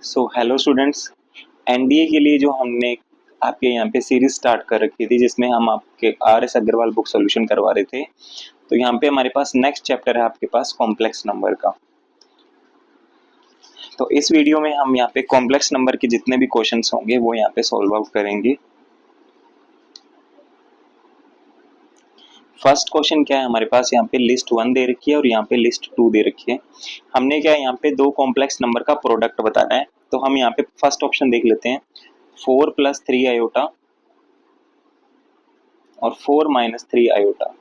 So hello students, NDA के लिए जो हमने आपके यहाँ पे सीरीज स्टार्ट कर रखी थी जिसमें हम आपके R S Agarwal book solution करवा रहे थे। तो यहाँ पे हमारे पास नेक्स्ट चैप्टर है आपके पास कॉम्प्लेक्स नंबर का। तो इस वीडियो में हम यहाँ पे कॉम्प्लेक्स नंबर के जितने भी क्वेश्चंस होंगे वो यहाँ पे सॉल्व आउट करेंगे। फर्स्ट क्वेश्चन क्या है हमारे पास, यहाँ पे लिस्ट 1 दे रखी है और यहाँ पे लिस्ट 2 दे रखी है। हमने क्या है यहाँ पे दो कॉम्प्लेक्स नंबर का प्रोडक्ट बताना है। तो हम यहाँ पे फर्स्ट ऑप्शन देख लेते हैं, 4 + 3 आयोटा और 4 - 3 आयोटा।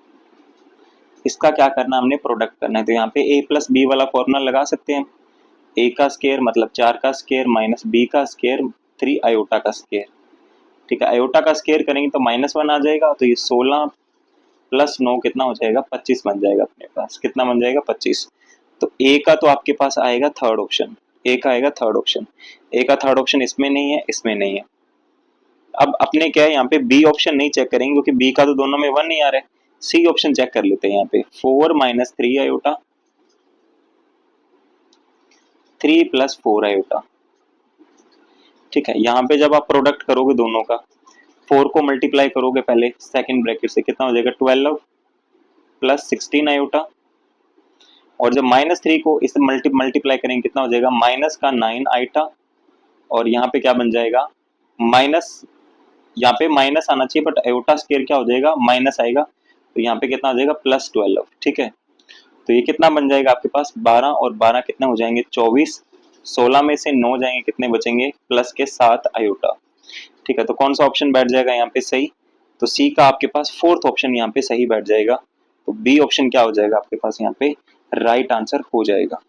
इसका क्या करना, हमने प्रोडक्ट करना है। तो यहाँ पे a + b वाला फॉर्मूला लगा सकते हैं, a का स्क्वायर मतलब 4 का स्क्वायर माइनस b का स्क्वायर 3 आयोटा का स्क्वायर। ठीक है, आयोटा का स्क्वायर करेंगे तो -1 आ जाएगा। तो ये 16 + 9 कितना हो जाएगा, 25 बन जाएगा। अपने पास कितना बन जाएगा, 25। तो a का तो आपके पास आएगा थर्ड ऑप्शन, a का आएगा थर्ड ऑप्शन। a का थर्ड ऑप्शन इसमें नहीं है, इसमें नहीं है। अब अपने क्या है यहाँ पे बी ऑप्शन नहीं चेक करेंगे क्योंकि बी का तो दोनों में 1 नहीं आ रहा है। सी ऑप्शन चेक कर लेते हैं यहाँ पे, 4 - 3 आयोटा 3 + 4 आयोटा। ठीक है, यहाँ पे जब आप प्रोडक्ट करोगे दोनों का, 4 को मल्टीप्लाई करोगे पहले सेकंड ब्रैकेट से, कितना हो जाएगा 12 + 16 आयोटा। और जब -3 को इस मल्टीप्लाई करेंगे कितना हो जाएगा, -9 आयोटा। और यहाँ पे क्या बन जाएगा, माइनस, यहाँ पे माइनस आना चाहिए बट आयोटा स्क्वायर क्या हो जाएगा, माइनस आएगा। तो यहाँ पे कितना हो जाएगा, +12। ठीक है, तो ये कितना बन जाएगा आपके पास, 12 और 12 कितने हो जाएंगे, 24। 16 में से 9 जाएंगे, कितने बचेंगे, प्लस के 7 आयोटा। ठीक है, तो कौन सा ऑप्शन बैठ जाएगा यहाँ पे सही, तो सी का आपके पास फोर्थ ऑप्शन यहाँ पे सही बैठ जाएगा। तो बी ऑप्शन क्या हो जाएगा आपके पास यहाँ पे राइट आंसर हो जाएगा।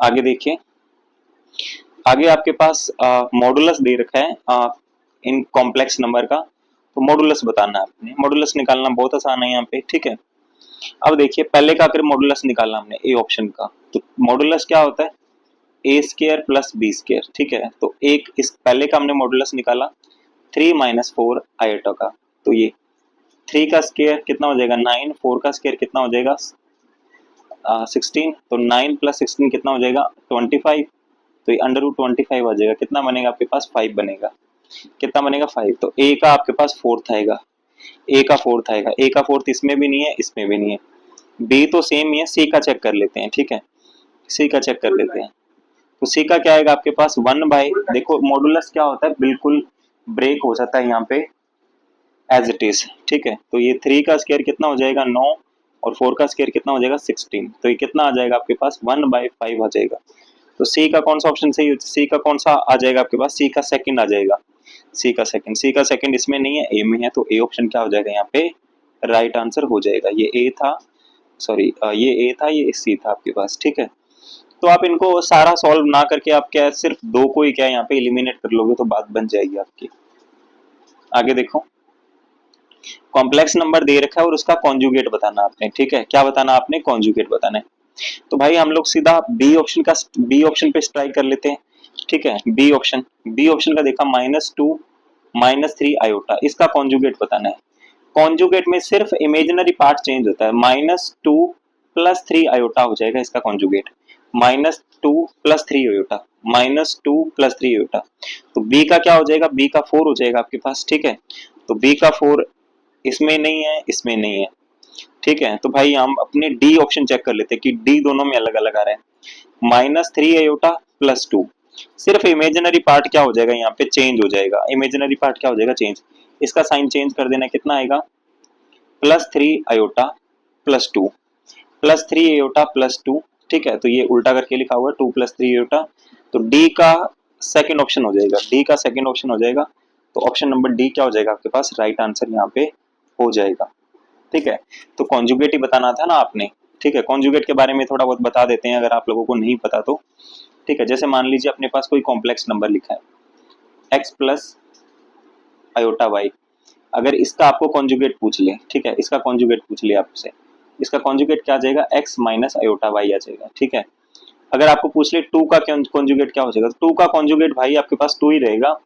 आगे देखिए, आगे आपके पास मॉडुलस दे रखा है इन कॉम्प्लेक्स नंबर का। तो मॉडुलस बताना है आपने, मॉडुलस निकालना बहुत आसान है यहाँ पे। ठीक है, अब देखिए पहले का अगर मॉडुलस निकालना हमने ए ऑप्शन का, तो मॉडुलस क्या होता है, A square plus B square. ठीक है, तो एक इस पहले का हमने मॉडुलस निकाला 3 - 4 आयोटा का। तो ये 3 का स्क्वायर कितना हो जाएगा 9, 4 का स्क्वायर कितना हो जाएगा 16। तो 9 + 16 कितना हो जाएगा 25। तो ये √25 आ जाएगा, कितना बनेगा आपके पास 5 बनेगा। कितना बनेगा 5। तो ए का आपके पास फोर्थ आएगा, ए का फोर्थ आएगा। ए का फोर्थ इसमें भी नहीं है, इसमें भी नहीं है। बी तो सेम ही है, सी का चेक कर लेते हैं। ठीक है, सी का चेक कर लेते हैं। तो सी का क्या आएगा आपके पास 1/, देखो मॉडुलस क्या होता है, बिल्कुल ब्रेक हो जाता है यहाँ पे एज इट इज। ठीक है, तो ये 3 का स्क्वायर कितना हो जाएगा 9 और 4 का स्क्वायर कितना हो जाएगा 16। तो ये कितना आ जाएगा आपके पास 1/5 आ जाएगा। तो सी का कौन सा ऑप्शन सही है, सी का कौन सा आ जाएगा आपके पास, सी का सेकंड आ जाएगा। सी का सेकंड, सी का सेकंड इसमें नहीं है, ए में है। तो ए ऑप्शन क्या हो जाएगा यहाँ पे राइट आंसर हो जाएगा। ये ए था, सॉरी ये ए था, ये सी था आपके पास। ठीक है, तो आप इनको सारा सॉल्व ना करके आप क्या सिर्फ दो को ही क्या यहाँ पे एलिमिनेट कर लोगे तो बात बन जाएगी आपकी। आगे देखो, कॉम्प्लेक्स नंबर दे रखा है और उसका कॉन्जुगेट बताना आपने। ठीक है, क्या बताना आपने, कॉन्जुगेट बताना है। तो भाई हम लोग सीधा बी ऑप्शन पे स्ट्राइक कर लेते हैं। ठीक है, बी ऑप्शन का देखा -2 - 3 आयोटा, इसका कॉन्जुगेट बताना है। कॉन्जुगेट में सिर्फ इमेजिनरी पार्ट चेंज होता है, -2 + 3 आयोटा हो जाएगा इसका कॉन्जुगेट। -2 + 3 iota, -2 + 3 iota. तो बी का क्या हो जाएगा, बी का 4 हो जाएगा आपके पास। ठीक है, तो बी का 4 इसमें नहीं है, इसमें नहीं है। ठीक है, तो भाई हम अपने डी ऑप्शन चेक कर लेते हैं कि डी दोनों में अलग अलग आ रहा है। -3 आयोटा +2, सिर्फ इमेजिनरी पार्ट क्या हो जाएगा यहाँ पे चेंज हो जाएगा। इमेजिनरी पार्ट क्या हो जाएगा चेंज, इसका साइन चेंज कर देना, कितना आएगा +3 आयोटा +2, +3 आयोटा +2। ठीक है, तो ये उल्टा करके लिखा हुआ है 2 + 3 आयोटा। तो डी का सेकंड ऑप्शन हो जाएगा, डी का सेकंड ऑप्शन हो जाएगा। तो ऑप्शन नंबर डी क्या हो जाएगा आपके पास राइट आंसर यहाँ पे हो जाएगा। ठीक है, तो कॉन्जुगेट ही बताना था ना आपने। ठीक है, कॉन्जुगेट के बारे में थोड़ा बहुत बता देते हैं अगर आप लोगों को नहीं पता तो। ठीक है, जैसे मान लीजिए अपने पास कोई कॉम्प्लेक्स नंबर लिखा है x + आयोटा y, अगर इसका आपको कॉन्जुगेट पूछ ले, ठीक है, इसका कॉन्जुगेट पूछ ले आपसे, इसका कॉन्जुगेट क्या आ जाएगा, x - आयोटा y आ जाएगा। ठीक है, अगर आपको पूछ ले 2 का कॉन्जुगेट क्या हो जाएगा, तो 2 का कॉन्जुगेट भाई आपके पास 2 ही रहेगा।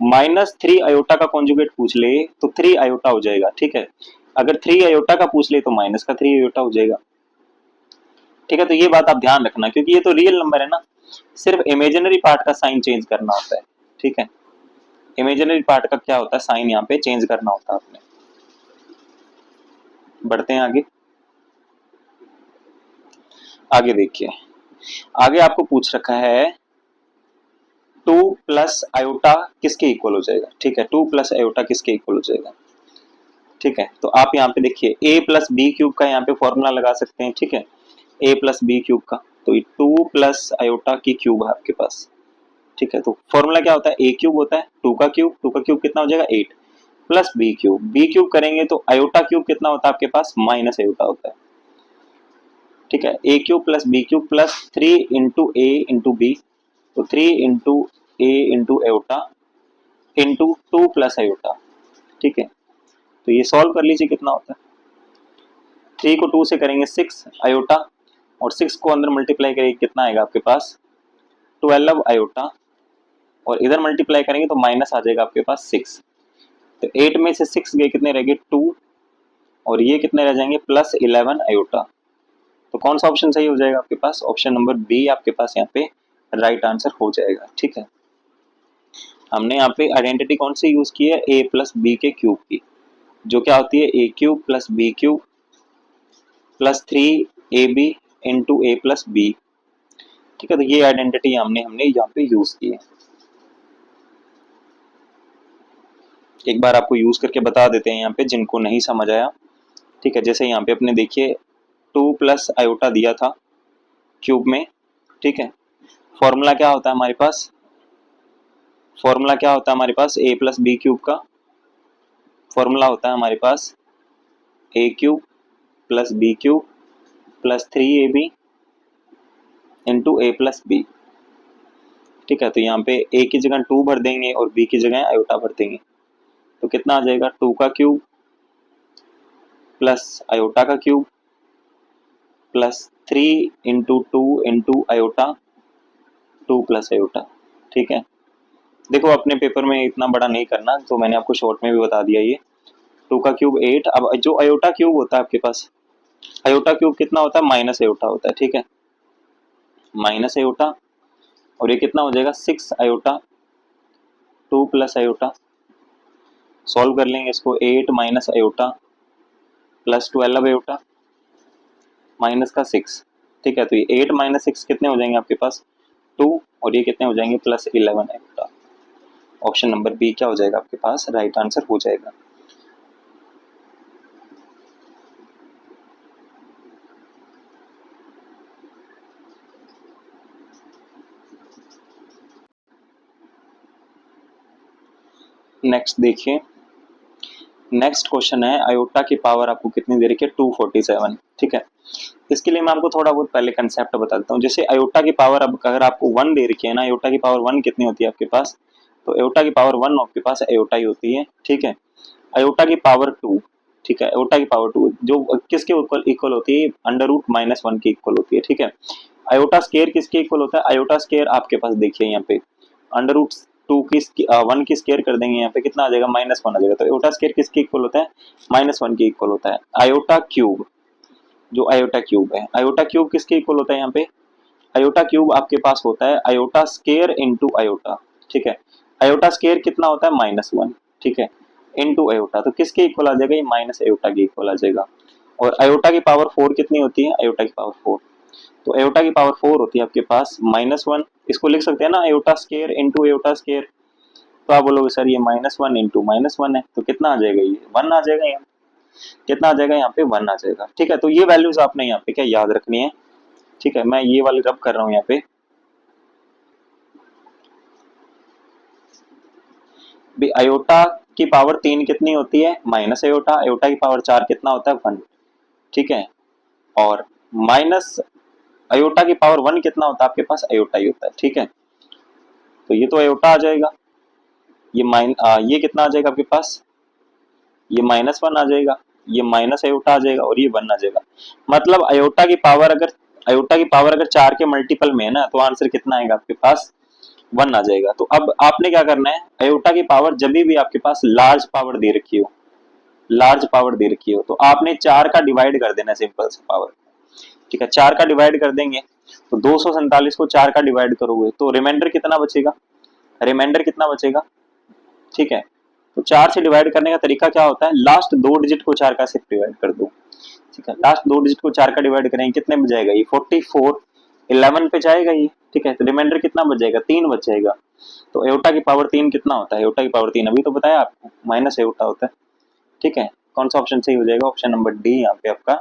-3 आयोटा का कॉन्जुगेट पूछ ले तो 3 आयोटा हो जाएगा। ठीक है, अगर 3 आयोटा का पूछ ले तो माइनस का 3 आयोटा हो जाएगा। ठीक है, तो ये बात आप ध्यान रखना, क्योंकि ये तो रियल नंबर है ना, सिर्फ इमेजिनरी पार्ट का साइन चेंज करना होता है। ठीक है, इमेजिनरी पार्ट का क्या होता है, साइन यहाँ पे चेंज करना होता है आपने। बढ़ते हैं आगे। आगे देखिए, आगे आपको पूछ रखा है 2 प्लस आयोटा किसके इक्वल हो जाएगा। ठीक है, 2 प्लस आयोटा किसके इक्वल हो जाएगा। ठीक है, तो आप यहाँ पे देखिए a प्लस बी क्यूब का यहाँ पे फॉर्मूला लगा सकते हैं। ठीक है, a प्लस बी क्यूब का, तो 2 प्लस आयोटा की क्यूब है आपके पास। ठीक है, तो फॉर्मूला क्या होता है, a क्यूब होता है, 2 का क्यूब, 2 का क्यूब कितना हो जाएगा 8, प्लस बी क्यूब करेंगे तो आयोटा क्यूब कितना होता है आपके पास, माइनस आयोटा होता है। ठीक है, a cube plus B cube plus 3 into A into B, तो 3 into A into iota into 2 plus iota. ठीक है, तो ये सॉल्व कर लीजिए कितना होता है, 3 को 2 से करेंगे 6 आयोटा, और 6 को अंदर मल्टीप्लाई करेंगे कितना आएगा आपके पास 12 आयोटा, और इधर मल्टीप्लाई करेंगे तो माइनस आ जाएगा आपके पास 6। तो 8 में से 6 गए, कितने रह गए 2, और ये कितने रह जाएंगे प्लस 11 आयोटा। तो कौन सा ऑप्शन सही हो जाएगा आपके पास, ऑप्शन नंबर बी आपके पास यहाँ पे राइट आंसर हो जाएगा। ठीक है, हमने यहाँ पे आइडेंटिटी कौन सी यूज की है, a प्लस बी के क्यूब की, जो क्या होती है a cube plus B cube plus 3ab into A plus B. ठीक है, तो ये आइडेंटिटी हमने यहाँ पे यूज की है। एक बार आपको यूज करके बता देते हैं यहाँ पे जिनको नहीं समझ आया। ठीक है, जैसे यहाँ पे अपने देखिए 2 प्लस आयोटा दिया था क्यूब में। ठीक है, फॉर्मूला क्या होता है हमारे पास, फॉर्मूला क्या होता है हमारे पास, a प्लस बी क्यूब का फॉर्मूला होता है हमारे पास a cube plus B cube plus 3ab into A plus B. ठीक है, तो यहाँ पे a की जगह 2 भर देंगे और b की जगह आयोटा भर देंगे, तो कितना आ जाएगा 2 का क्यूब प्लस आयोटा का cube plus 3 into 2 into iota 2 plus iota. ठीक है, देखो अपने पेपर में इतना बड़ा नहीं करना, तो मैंने आपको शॉर्ट में भी बता दिया ये 2 का क्यूब 8। अब जो आयोटा क्यूब होता है आपके पास, आयोटा क्यूब कितना होता है, माइनस आयोटा होता है। ठीक है, माइनस आयोटा, और ये कितना हो जाएगा 6 आयोटा 2 प्लस आयोटा। सॉल्व कर लेंगे इसको, 8 minus iota plus 12 iota minus का 6। ठीक है, तो ये 8 माइनस 6 कितने हो जाएंगे आपके पास 2, और ये कितने हो जाएंगे plus 11 iota. Option number B क्या हो जाएगा आपके पास, राइट आंसर हो जाएगा। नेक्स्ट देखिए, नेक्स्ट क्वेश्चन है आयोटा की पावर आपको कितनी दे रखी है 247। ठीक है, इसके लिए मैं आपको थोड़ा बहुत पहले कंसेप्ट बताता हूँ। जैसे आयोटा की पावर अब अगर आपको 1 दे रखी है ना, आयोटा की पावर 1 कितनी होती है आपके पास, तो आयोटा की पावर 1 आपके पास आयोटा ही होती है। ठीक है, आयोटा की पावर 2, ठीक है, आयोटा की पावर 2 जो किसके इक्वल होती है, अंडर रूट माइनस 1 की इक्वल होती है। ठीक है, आयोटा स्केयर किसके इक्वल होता है, आयोटा स्केयर आपके पास देखिए यहाँ पे अंडर रूट 2 की 1 की स्केयर कर देंगे, यहाँ पे कितना आ जाएगा -1 आ जाएगा। तो आयोटा स्केयर किसके इक्वल होता है, -1 के इक्वल होता है। आयोटा क्यूब, जो आयोटा क्यूब है, आयोटा क्यूब किसके इक्वल होता है यहाँ पे, आयोटा क्यूब आपके पास होता है आयोटा स्केयर इंटू आयोटा। ठीक है, आयोटा स्केयर कितना होता है -1। ठीक है, इंटू आयोटा, तो किसके इक्वल आ जाएगा, ये माइनस आयोटा के इक्वल आ जाएगा। और आयोटा की पावर 4 कितनी होती है, आयोटा की पावर 4, तो आयोटा की पावर 4 होती है आपके पास -1। इसको लिख सकते हैं ना iota square into iota square, तो आप बोलोगे सर ये -1 इंटू -1 है, तो कितना आ जाएगा, ये 1 आ जाएगा। यहाँ कितना आ जाएगा, यहाँ पे 1 आ जाएगा। ठीक है, तो ये वैल्यूज आपने यहाँ पे क्या याद रखनी है। ठीक है, मैं ये वाली रब कर रहा हूँ यहाँ पे भी। आयोटा की पावर 3 कितनी होती है, माइनस आयोटा, आयोटा की पावर 4 कितना होता है 1। ठीक है, और माइनस आयोटा की पावर 1 कितना होता है आपके पास, आयोटा ही होता है। ठीक है, तो ये तो आयोटा आ जाएगा, ये कितना आ जाएगा आपके पास, ये -1 आ जाएगा, ये माइनस आयोटा आ जाएगा, और ये 1 आ जाएगा। मतलब आयोटा की पावर अगर 4 के मल्टीपल में है ना, तो आंसर कितना आएगा आपके पास 1 आ जाएगा। तो अब आपने क्या करना है, आयोटा की पावर जब भी आपके पास लार्ज पावर दे रखी हो, लार्ज पावर दे रखी हो, तो आपने 4 का डिवाइड कर देना, सिंपल सा पावर ठीक है, 4 का डिवाइड कर देंगे तो 247 को 4 का डिवाइड करोगे तो रिमाइंडर कितना बचेगा, रिमाइंडर कितना बचेगा, ठीक है। तो 4 से डिवाइड करने का तरीका क्या होता है, लास्ट 2 डिजिट को 4 का से डिवाइड कर दो, ठीक है। लास्ट 2 डिजिट को 4 का डिवाइड करेंगे कितने में जाएगा, ये 44 11 पे जाएगा ये, ठीक है। तो रिमाइंडर कितना बच जाएगा, 3 बच जाएगा। तो एयोटा की पावर 3 कितना होता है, एयोटा की पावर 3 अभी तो बताया आपको, माइनस एयोटा होता है, ठीक है। कौन सा ऑप्शन सही हो जाएगा, ऑप्शन नंबर डी यहाँ पे आपका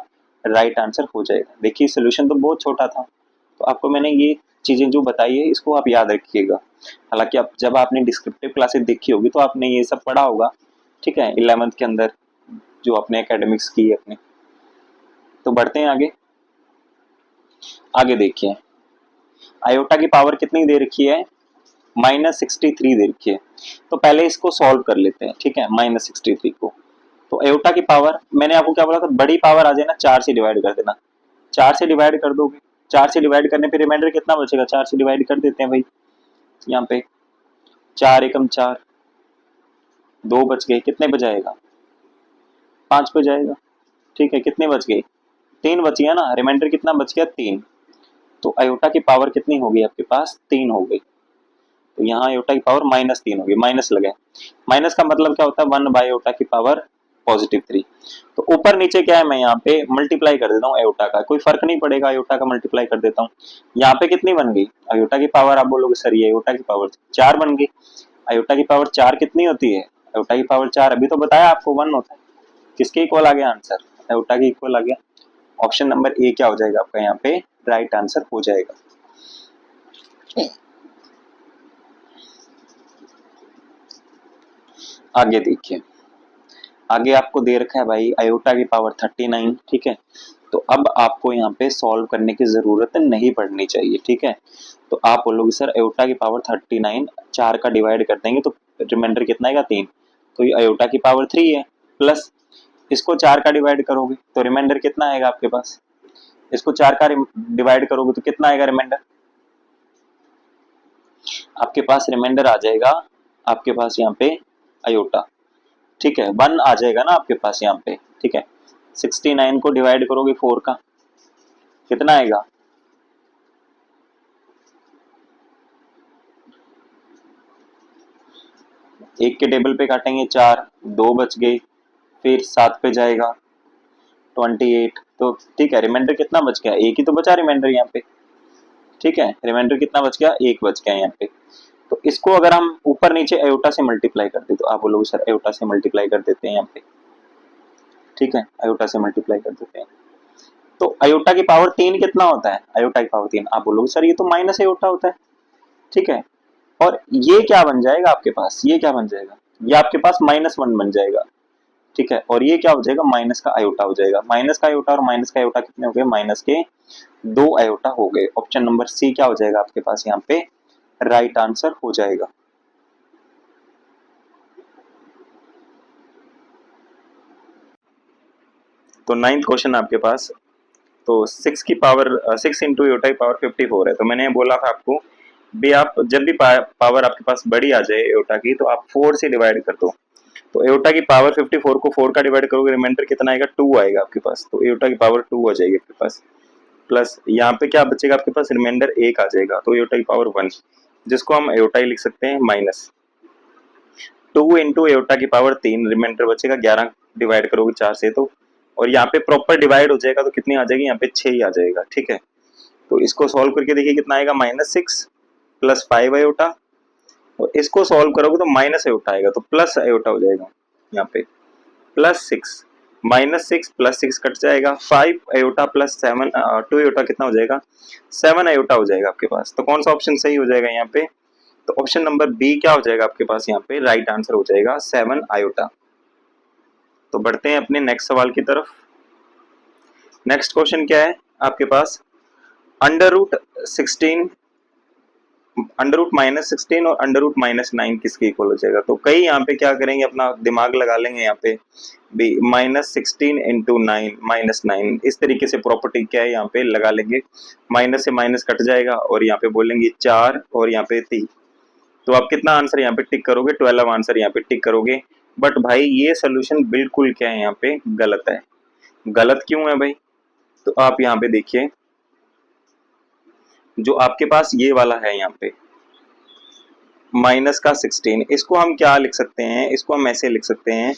राइट आंसर हो जाएगा। देखिए सोल्यूशन तो बहुत छोटा था, तो आपको मैंने ये चीजें जो बताई है इसको आप याद रखिएगा। हालांकि आप जब आपने डिस्क्रिप्टिव क्लासेस देखी होगी तो आपने ये सब पढ़ा होगा, ठीक है, 11th के अंदर जो आपने एकेडमिक्स की है अपने। तो बढ़ते हैं आगे, आगे देखिए आयोटा की पावर कितनी दे रखी है, -63 दे रखी है। तो पहले इसको सॉल्व कर लेते हैं, ठीक है, -63 को। तो अयोटा की पावर मैंने आपको क्या बोला था, बड़ी पावर आ जाए ना 4 से डिवाइड कर देना, 4 से डिवाइड कर दोगे, 4 से डिवाइड करने पे रिमाइंडर कितना बचेगा, 4 से डिवाइड कर देते हैं भाई, यहाँ पे 4 एकम 4, 2 बच गए, कितने बजाएगा 5 पे जाएगा, ठीक है। कितने बच गए, 3 बच गया ना, रिमाइंडर कितना बच गया 3। तो अयोटा की पावर कितनी हो गई आपके पास, 3 हो गई। तो यहाँ अयोटा की पावर -3 होगी, माइनस लगे, माइनस का मतलब क्या होता है 1 बाय अयोटा की पावर +3। तो ऊपर नीचे क्या है, मैं यहाँ पे मल्टीप्लाई कर देता हूँ अयोटा का, कोई फर्क नहीं पड़ेगा, अयोटा का मल्टीप्लाई कर देता हूँ। यहाँ पे कितनी बन गई अयोटा की पावर, आप बोलोगे सर ये अयोटा की पावर 4 बन गई। अयोटा की पावर 4 कितनी होती है, अयोटा की पावर 4 अभी तो बताया आपको 1 होता है। किसके इक्वल आ गया आंसर, अयोटा के इक्वल आ गया। ऑप्शन नंबर ए क्या हो जाएगा आपका यहाँ पे राइट आंसर हो जाएगा। आगे देखिए, आगे आपको दे रखा है भाई अयोटा की पावर 39, ठीक है। तो अब आपको यहाँ पे सॉल्व करने की जरूरत नहीं पड़नी चाहिए, ठीक है। तो आप बोलोगे सर अयोटा की पावर 39 4 का डिवाइड कर देंगे तो रिमाइंडर कितना आएगा 3। तो ये अयोटा की पावर 3 है, प्लस इसको 4 का डिवाइड करोगे तो रिमाइंडर कितना आएगा आपके पास, इसको 4 का डिवाइड करोगे तो कितना आएगा रिमाइंडर, आपके पास रिमाइंडर आ जाएगा आपके पास यहाँ पे अयोटा, ठीक है, 1 आ जाएगा ना आपके पास यहाँ पे, ठीक है। 69 को डिवाइड करोगे 4 का कितना आएगा, एक के टेबल पे काटेंगे 4, 2 बच गए, फिर 7 पे जाएगा 28। तो ठीक है, रिमाइंडर कितना बच गया, एक ही तो बचा रिमाइंडर यहाँ पे, ठीक है। रिमाइंडर कितना बच गया, एक बच गया यहाँ पे। तो इसको अगर हम ऊपर नीचे अयोटा से मल्टीप्लाई कर दे तो आप बोलोगे सर अयोटा से मल्टीप्लाई कर देते हैं यहाँ पे, ठीक है, अयोटा से मल्टीप्लाई कर देते हैं। तो अयोटा की पावर 3 कितना होता है, अयोटा की पावर 3 आप बोलोगे सर ये तो माइनस अयोटा होता है, ठीक है। और ये क्या बन जाएगा आपके पास, ये क्या बन जाएगा, ये आपके पास -1 बन जाएगा, ठीक है। और ये क्या हो जाएगा, माइनस का अयोटा हो जाएगा, माइनस का अयोटा और माइनस का अयोटा कितने हो गए, माइनस के 2 अयोटा हो गए। ऑप्शन नंबर सी क्या हो जाएगा आपके पास यहाँ पे राइट आंसर हो जाएगा। तो 9th क्वेश्चन आपके पास, तो 6 की पावर 6 इंटू अयोटा की पावर 54 है। तो मैंने बोला था आपको भी आप जब भी पावर आपके पास बड़ी आ जाए अयोटा की तो आप 4 से डिवाइड कर दो। तो अयोटा की पावर 54 को 4 का डिवाइड करोगे रिमाइंडर कितना आएगा, 2 आएगा आपके पास। तो अयोटा की पावर 2 आ जाएगी आपके पास, प्लस यहाँ पे क्या बचेगा आपके पास, रिमाइंडर 1 आ जाएगा। तो अयोटा की पावर 1 जिसको हम अयोटा ही लिख सकते हैं माइनस 2 इंटू अयोटा की पावर 3, रिमाइंडर बचेगा 11 डिवाइड करोगे 4 से तो, और यहाँ पे प्रॉपर डिवाइड हो जाएगा तो कितनी आ जाएगी, यहाँ पे 6 ही आ जाएगा, ठीक है। तो इसको सॉल्व करके देखिए कितना आएगा, -6 प्लस 5 अयोटा, और इसको सॉल्व करोगे तो माइनस अयोटा आएगा तो प्लस अयोटा हो जाएगा यहाँ पे, +6 -6 प्लस 6 कट जाएगा, 5 अयोटा प्लस 7 2 अयोटा कितना हो जाएगा, 7 अयोटा हो जाएगा आपके पास। तो कौन सा ऑप्शन सही हो जाएगा यहाँ पे, तो ऑप्शन नंबर बी क्या हो जाएगा आपके पास यहाँ पे राइट आंसर हो जाएगा 7 अयोटा। तो बढ़ते हैं अपने नेक्स्ट सवाल की तरफ। नेक्स्ट क्वेश्चन क्या है आपके पास, √16 √-16 और √-9 किसके इक्वल हो जाएगा। तो कई यहाँ पे क्या करेंगे, अपना दिमाग लगा लेंगे यहाँ पे भी, -16 इंटू 9 -9 इस तरीके से प्रॉपर्टी क्या है यहाँ पे लगा लेंगे, माइनस से माइनस कट जाएगा और यहाँ पे बोलेंगे 4 और यहाँ पे 3। तो आप कितना आंसर यहाँ पे टिक करोगे, 12 आंसर यहाँ पे टिक करोगे। बट भाई ये सोल्यूशन बिल्कुल क्या है यहाँ पे गलत है। गलत क्यों है भाई, तो आप यहाँ पे देखिए जो आपके पास ये वाला है यहाँ पे माइनस का 16, इसको हम क्या लिख सकते हैं, इसको हम ऐसे लिख सकते हैं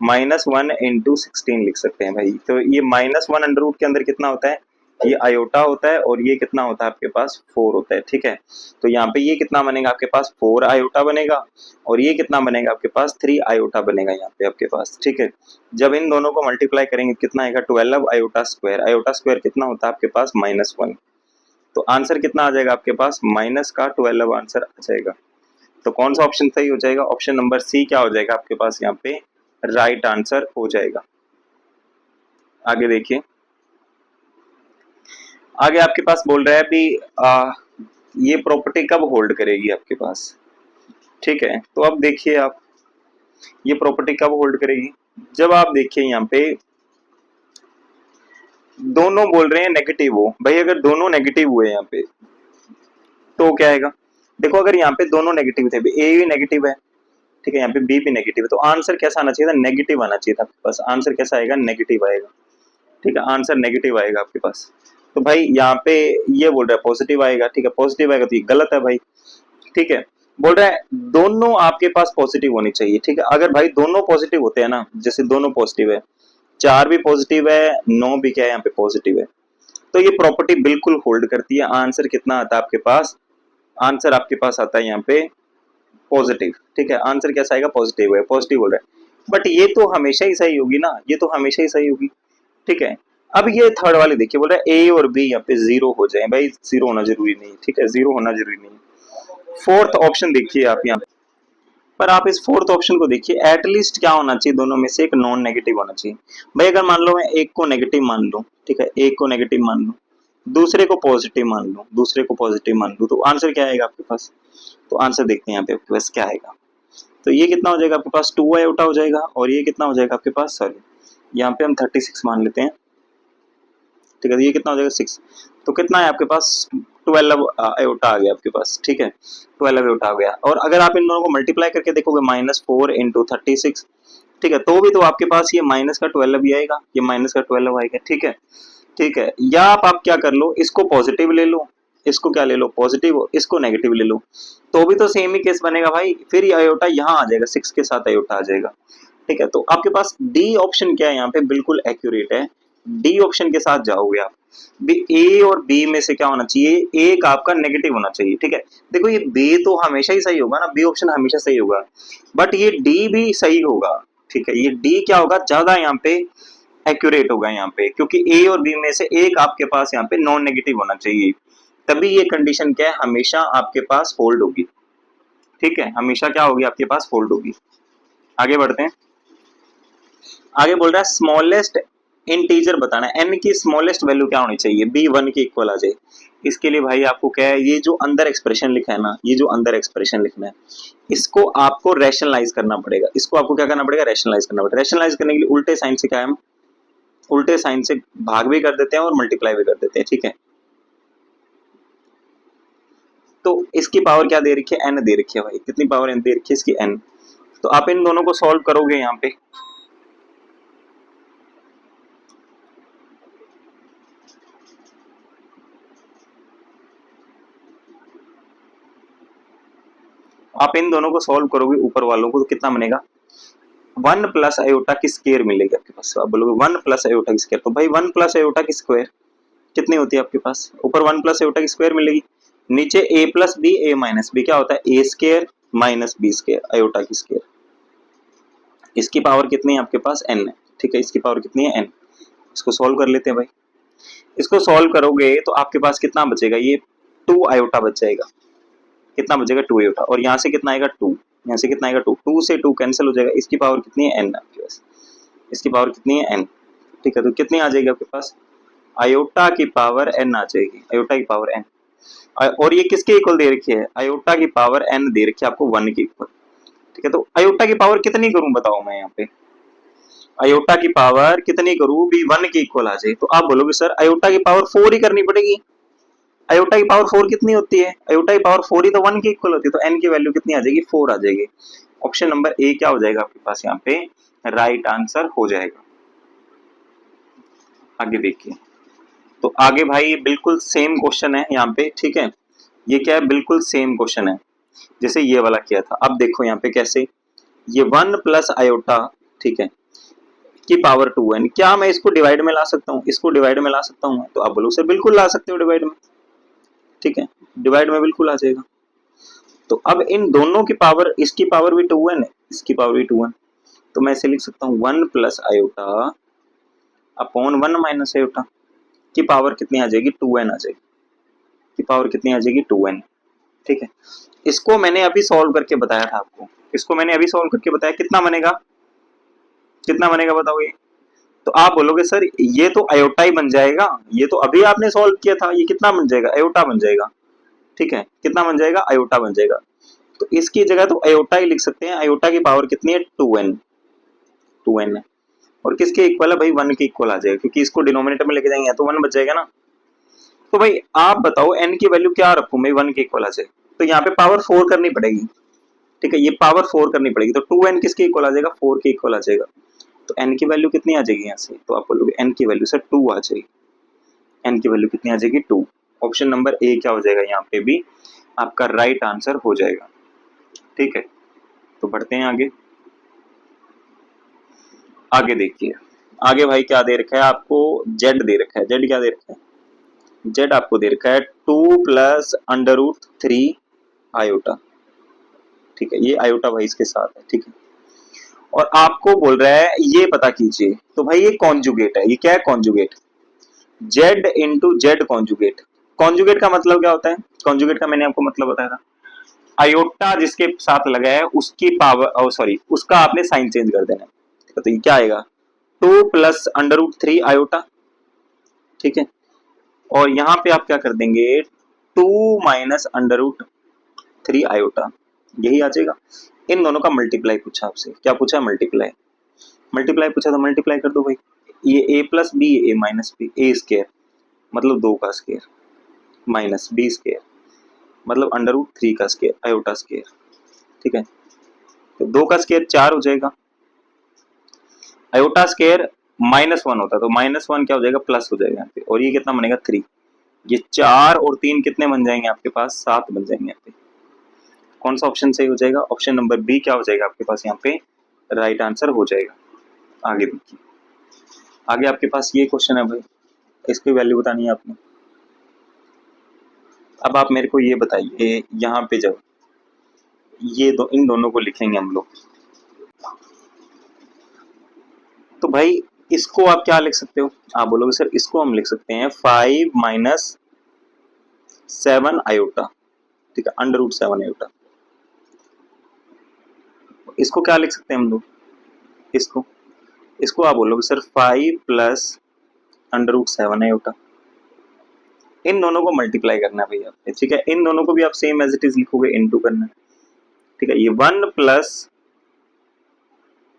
-1 इंटू 16 लिख सकते हैं भाई। तो ये -1 अंडर रूट के अंदर कितना होता है, ये आयोटा होता है, और ये कितना होता है आपके पास 4 होता है, ठीक है। तो यहाँ पे ये कितना बनेगा आपके पास 4 आयोटा बनेगा, और ये कितना बनेगा आपके पास 3 आयोटा बनेगा यहाँ पे आपके पास, ठीक है। जब इन दोनों को मल्टीप्लाई करेंगे कितना आएगा 12 आयोटा स्क्वायर कितना होता है आपके पास -1। तो आंसर कितना आ जाएगा आपके पास माइनस का 12 आंसर आ जाएगा। तो कौन सा ऑप्शन सही हो जाएगा, ऑप्शन नंबर सी क्या हो जाएगा आपके पास यहाँ पे राइट आंसर हो जाएगा। आगे देखिए, आगे आपके पास बोल रहा है भी ये प्रॉपर्टी कब होल्ड करेगी आपके पास, ठीक है। तो अब देखिए आप ये प्रॉपर्टी कब होल्ड करेगी, जब आप देखिए यहाँ पे दोनों बोल रहे हैं नेगेटिव हो। भाई अगर दोनों नेगेटिव हुए यहाँ पे तो क्या आएगा, देखो अगर यहाँ पे दोनों नेगेटिव थे, ए भी नेगेटिव है, ठीक है, यहाँ पे बी भी नेगेटिव है, तो आंसर कैसा आना चाहिए था, नेगेटिव आना चाहिए था आपके पास। आंसर कैसा आएगा, नेगेटिव आएगा, ठीक है, आंसर नेगेटिव आएगा आपके पास। तो भाई यहाँ पे ये बोल रहा है पॉजिटिव आएगा, ठीक है, पॉजिटिव आएगा तो ये गलत है भाई, ठीक है। बोल रहा है दोनों आपके पास पॉजिटिव होनी चाहिए, ठीक है। अगर भाई दोनों पॉजिटिव होते हैं ना, जैसे दोनों पॉजिटिव है, 4 भी पॉजिटिव है, 9 भी क्या है यहाँ पे पॉजिटिव है, तो ये प्रॉपर्टी बिल्कुल होल्ड करती है। आंसर कितना आता है आपके पास, आंसर आपके पास आता है यहाँ पे पॉजिटिव, ठीक है। आंसर कैसा आएगा, पॉजिटिव है, पॉजिटिव बोल रहा है। बट ये तो हमेशा ही सही होगी ना, ये तो हमेशा ही सही होगी, ठीक है। अब ये थर्ड वाले देखिए, बोल रहा है ए और बी यहाँ पे जीरो हो जाए, भाई जीरो होना जरूरी नहीं, ठीक है, जीरो होना जरूरी नहीं। फोर्थ ऑप्शन देखिए आप यहाँ पर, आप इस फोर्थ ऑप्शन को देखिए, एटलीस्ट क्या होना चाहिए, दोनों में से एक नॉन नेगेटिव होना चाहिए। भाई अगर मान लो मैं एक को नेगेटिव मान लूं, ठीक है, एक को नेगेटिव मान लूं, दूसरे को पॉजिटिव मान लूं, दूसरे को पॉजिटिव मान लूं, तो आंसर क्या आएगा आपके पास। तो आंसर देखते हैं यहाँ पे आपके पास क्या आएगा। तो ये कितना हो जाएगा आपके पास 2 आयोटा हो जाएगा, और ये कितना हो जाएगा आपके पास, सॉरी यहाँ पे हम 36 मान लेते हैं, ठीक है। तो ये कितना हो जाएगा 6, तो कितना है आपके पास 12 आयोटा आ गया आपके पास, ठीक है, 12 आयोटा आ गया। और अगर आप इन दोनों को मल्टीप्लाई करके देखोगे -4 इंटू 36, ठीक है, तो भी तो आपके पास ये माइनस का 12 भी आएगा, ये माइनस का 12 आएगा, ठीक है, ठीक है। या आप क्या कर लो, इसको पॉजिटिव ले लो, इसको क्या ले लो पॉजिटिव, इसको नेगेटिव ले लो, तो भी तो सेम ही केस बनेगा भाई, फिर ये आयोटा यहाँ आ जाएगा, 6 के साथ आयोटा आ जाएगा, ठीक है। तो आपके पास डी ऑप्शन क्या है यहाँ पे, बिल्कुल एक्यूरेट है, डी ऑप्शन के साथ जाओगे आप। बी ए और बी में से क्या होना चाहिए, एक आपका नेगेटिव होना चाहिए, ठीक है। देखो ये बी तो हमेशा ही सही होगा ना, बी ऑप्शन हमेशा सही होगा, बट ये डी भी सही होगा, ठीक है। ये डी क्या होगा, ज्यादा यहाँ पे एक्यूरेट होगा यहाँ पे, क्योंकि ए और बी में से एक आपके पास यहाँ पे नॉन नेगेटिव होना चाहिए, तभी ये कंडीशन क्या है, हमेशा आपके पास होल्ड होगी, ठीक है, हमेशा क्या होगी आपके पास होल्ड होगी। आगे बढ़ते हैं, आगे बोल रहा है स्मॉलेस्ट इंटीजर बताना है, n की स्मॉलेस्ट वैल्यू क्या होनी चाहिए, b1 के इक्वल आ जाए। इसके लिए भाई आपको क्या है, ये जो अंदर एक्सप्रेशन लिखा है ना, ये जो अंदर एक्सप्रेशन लिखना है, इसको आपको रैशनलाइज करना पड़ेगा, इसको आपको क्या करना पड़ेगा, रैशनलाइज करना पड़ेगा। रैशनलाइज करने के लिए उल्टे साइन से क्या है, हम उल्टे साइन से भाग भी कर देते हैं और मल्टीप्लाई भी कर देते हैं, ठीक है। तो इसकी पावर क्या दे रखी है, n दे रखी है भाई, कितनी पावर n दे रखी है इसकी, n। तो आप इन दोनों को सॉल्व करोगे यहाँ पे, आप इन दोनों को सॉल्व करोगे ऊपर वालों को, तो कितना बनेगा, 1 प्लस आयोटा की स्क्वायर मिलेगी आपके पास। आप बोलोगे 1 प्लस आयोटा की स्क्वायर, तो भाई 1 प्लस आयोटा की स्क्वायर कितनी होती है आपके पास, ऊपर 1 प्लस आयोटा की स्क्वायर मिलेगी, नीचे a plus B A minus B क्या होता है, A square minus B square iota की स्क्वायर। इसकी पावर कितनी है आपके पास, n है, ठीक है, इसकी पावर कितनी है, n। इसको सॉल्व कर लेते हैं भाई, इसको सॉल्व करोगे तो आपके पास कितना बचेगा, ये 2 आयोटा बच जाएगा, कितना बचेगा 2 आयोटा, और यहाँ से कितना आएगा 2, यहाँ से कितना आएगा 2, 2 से 2 कैंसिल हो जाएगा। इसकी पावर कितनी है, n आपके पास, इसकी पावर कितनी है, n, ठीक है। तो कितनी आ जाएगी आपके पास, आयोटा की पावर n आ जाएगी, आयोटा की पावर n। और ये किसके इक्वल दे रखी है, आयोटा की पावर n दे रखी है आपको 1 के इक्वल, ठीक है। तो आयोटा की पावर कितनी करूं बताओ मैं यहाँ पे, आयोटा की पावर कितनी करूं भी 1 के इक्वल आ जाए, तो आप बोलोगे सर आयोटा की पावर 4 ही करनी पड़ेगी। आयोटा की पावर 4 कितनी होती है, आयोटा की पावर 4 ही तो 1 के इक्वल होती है, तो n की वैल्यू कितनी आ जाएगी, 4 आ जाएगी। ऑप्शन नंबर ए क्या हो जाएगा आपके पास यहाँ पे राइट आंसर हो जाएगा। आगे देखिए, तो आगे भाई बिल्कुल सेम क्वेश्चन है यहाँ पे, ठीक है। ये क्या है, बिल्कुल सेम क्वेश्चन है जैसे ये वाला किया था। अब देखो यहाँ पे कैसे, ये 1 प्लस आयोटा, ठीक है, की पावर 2n, क्या मैं इसको डिवाइड में ला सकता हूँ, इसको डिवाइड में ला सकता हूँ? तो आप बोलो सर बिल्कुल ला सकते हो डिवाइड में, ठीक है, डिवाइड में बिल्कुल आ जाएगा। तो अब इन दोनों की पावर, इसकी पावर भी 2n है, इसकी पावर भी 2n, तो मैं इसे लिख सकता हूँ 1 plus iota upon 1 minus iota की पावर कितनी आ जाएगी, 2n आ जाएगी, की पावर कितनी आ जाएगी, 2n, ठीक है। इसको मैंने अभी सॉल्व करके बताया था आपको, इसको मैंने अभी सॉल्व करके बताया, कितना बनेगा, कितना बनेगा बताओ ये? तो आप बोलोगे सर ये तो अयोटा ही बन जाएगा, ये तो अभी आपने सॉल्व किया था, ये कितना बन जाएगा, अयोटा बन जाएगा, ठीक है, कितना बन जाएगा, अयोटा बन जाएगा। तो इसकी जगह तो अयोटा ही लिख सकते हैं, अयोटा की पावर कितनी है, 2n, 2n है, और किसके इक्वल है भाई, 1 के इक्वल आ जाएगा, क्योंकि इसको डिनोमिनेटर में लेके जाएंगे तो 1 बच जाएगा ना। तो भाई आप बताओ n की वैल्यू क्या रखूं मैं, 1 के इक्वल आ जाए, तो यहाँ पे पावर 4 करनी पड़ेगी, ठीक है, ये पावर 4 करनी पड़ेगी, तो 2n किसके इक्वल आ जाएगा, 4 के इक्वल आ जाएगा। तो n की वैल्यू कितनी आ जाएगी यहाँ से, तो आप बोलोगे n की वैल्यू सर 2 आ जाएगी, n की वैल्यू कितनी आ जाएगी, 2। ऑप्शन नंबर ए क्या हो जाएगा यहाँ पे भी आपका राइट आंसर हो जाएगा, ठीक है। तो बढ़ते हैं आगे, आगे देखिए, आगे भाई क्या दे रखा है आपको, z दे रखा है, z क्या दे रखा है, z आपको दे रखा है 2 प्लस अंडर रूट 3 आयोटा, ठीक है, ये आयोटा भाई इसके साथ है, ठीक है, और आपको बोल रहा है ये पता कीजिए, तो भाई ये कॉन्जुगेट है, ये क्या है, conjugate, z into Z conjugate. Conjugate का मतलब क्या होता है, कॉन्जुगेट का मैंने आपको मतलब बताया था, आयोटा जिसके साथ लगा है उसकी पावर, सॉरी उसका आपने साइन चेंज कर देना है, तो ये क्या आएगा, 2 प्लस अंडर रूट 3 आयोटा, ठीक है, और यहाँ पे आप क्या कर देंगे, 2 माइनस अंडर रूट 3 आयोटा, यही आ जाएगा। इन दोनों का मल्टीप्लाई पूछा आपसे, क्या पूछा, मल्टीप्लाई, मल्टीप्लाई पूछा तो मल्टीप्लाई कर दो भाई, ये a plus B, A minus B, A square मतलब 2 का स्केयर, माइनस बी स्केयर मतलब अंडर रूट 3 का स्केयर, आयोटा स्केयर, ठीक है, तो 2 का स्केयर 4 हो जाएगा, आयोटा स्केयर -1 होता है, तो -1 क्या हो जाएगा, प्लस हो जाएगा यहाँ पे, और ये कितना बनेगा, 3, ये 4 और 3 कितने बन जाएंगे आपके पास, 7 बन जाएंगे यहाँ पे। कौन सा ऑप्शन सही हो जाएगा, ऑप्शन नंबर बी क्या हो जाएगा आपके पास यहाँ पे राइट आंसर हो जाएगा। आगे देखिए, आगे आपके पास ये क्वेश्चन है भाई, इसकी वैल्यू बतानी है आपने। अब आप मेरे को ये बताइए, यहाँ पे जब ये इन दोनों को लिखेंगे हम लोग, तो भाई इसको आप क्या लिख सकते हो, आप बोलोगे सर इसको हम लिख सकते हैं 5 माइनस 7 आयोटा, ठीक है, अंडर रूट 7 आयोटा। इसको क्या लिख सकते हैं हम लोग, इसको, इसको आप बोलोगे sir 5 plus under root 7 iota. इन दोनों को मल्टीप्लाई करना है भैया, ठीक है, इन दोनों को भी आप सेम एज इट इज लिखोगे, इनटू करना है, ठीक है, ये 1 प्लस,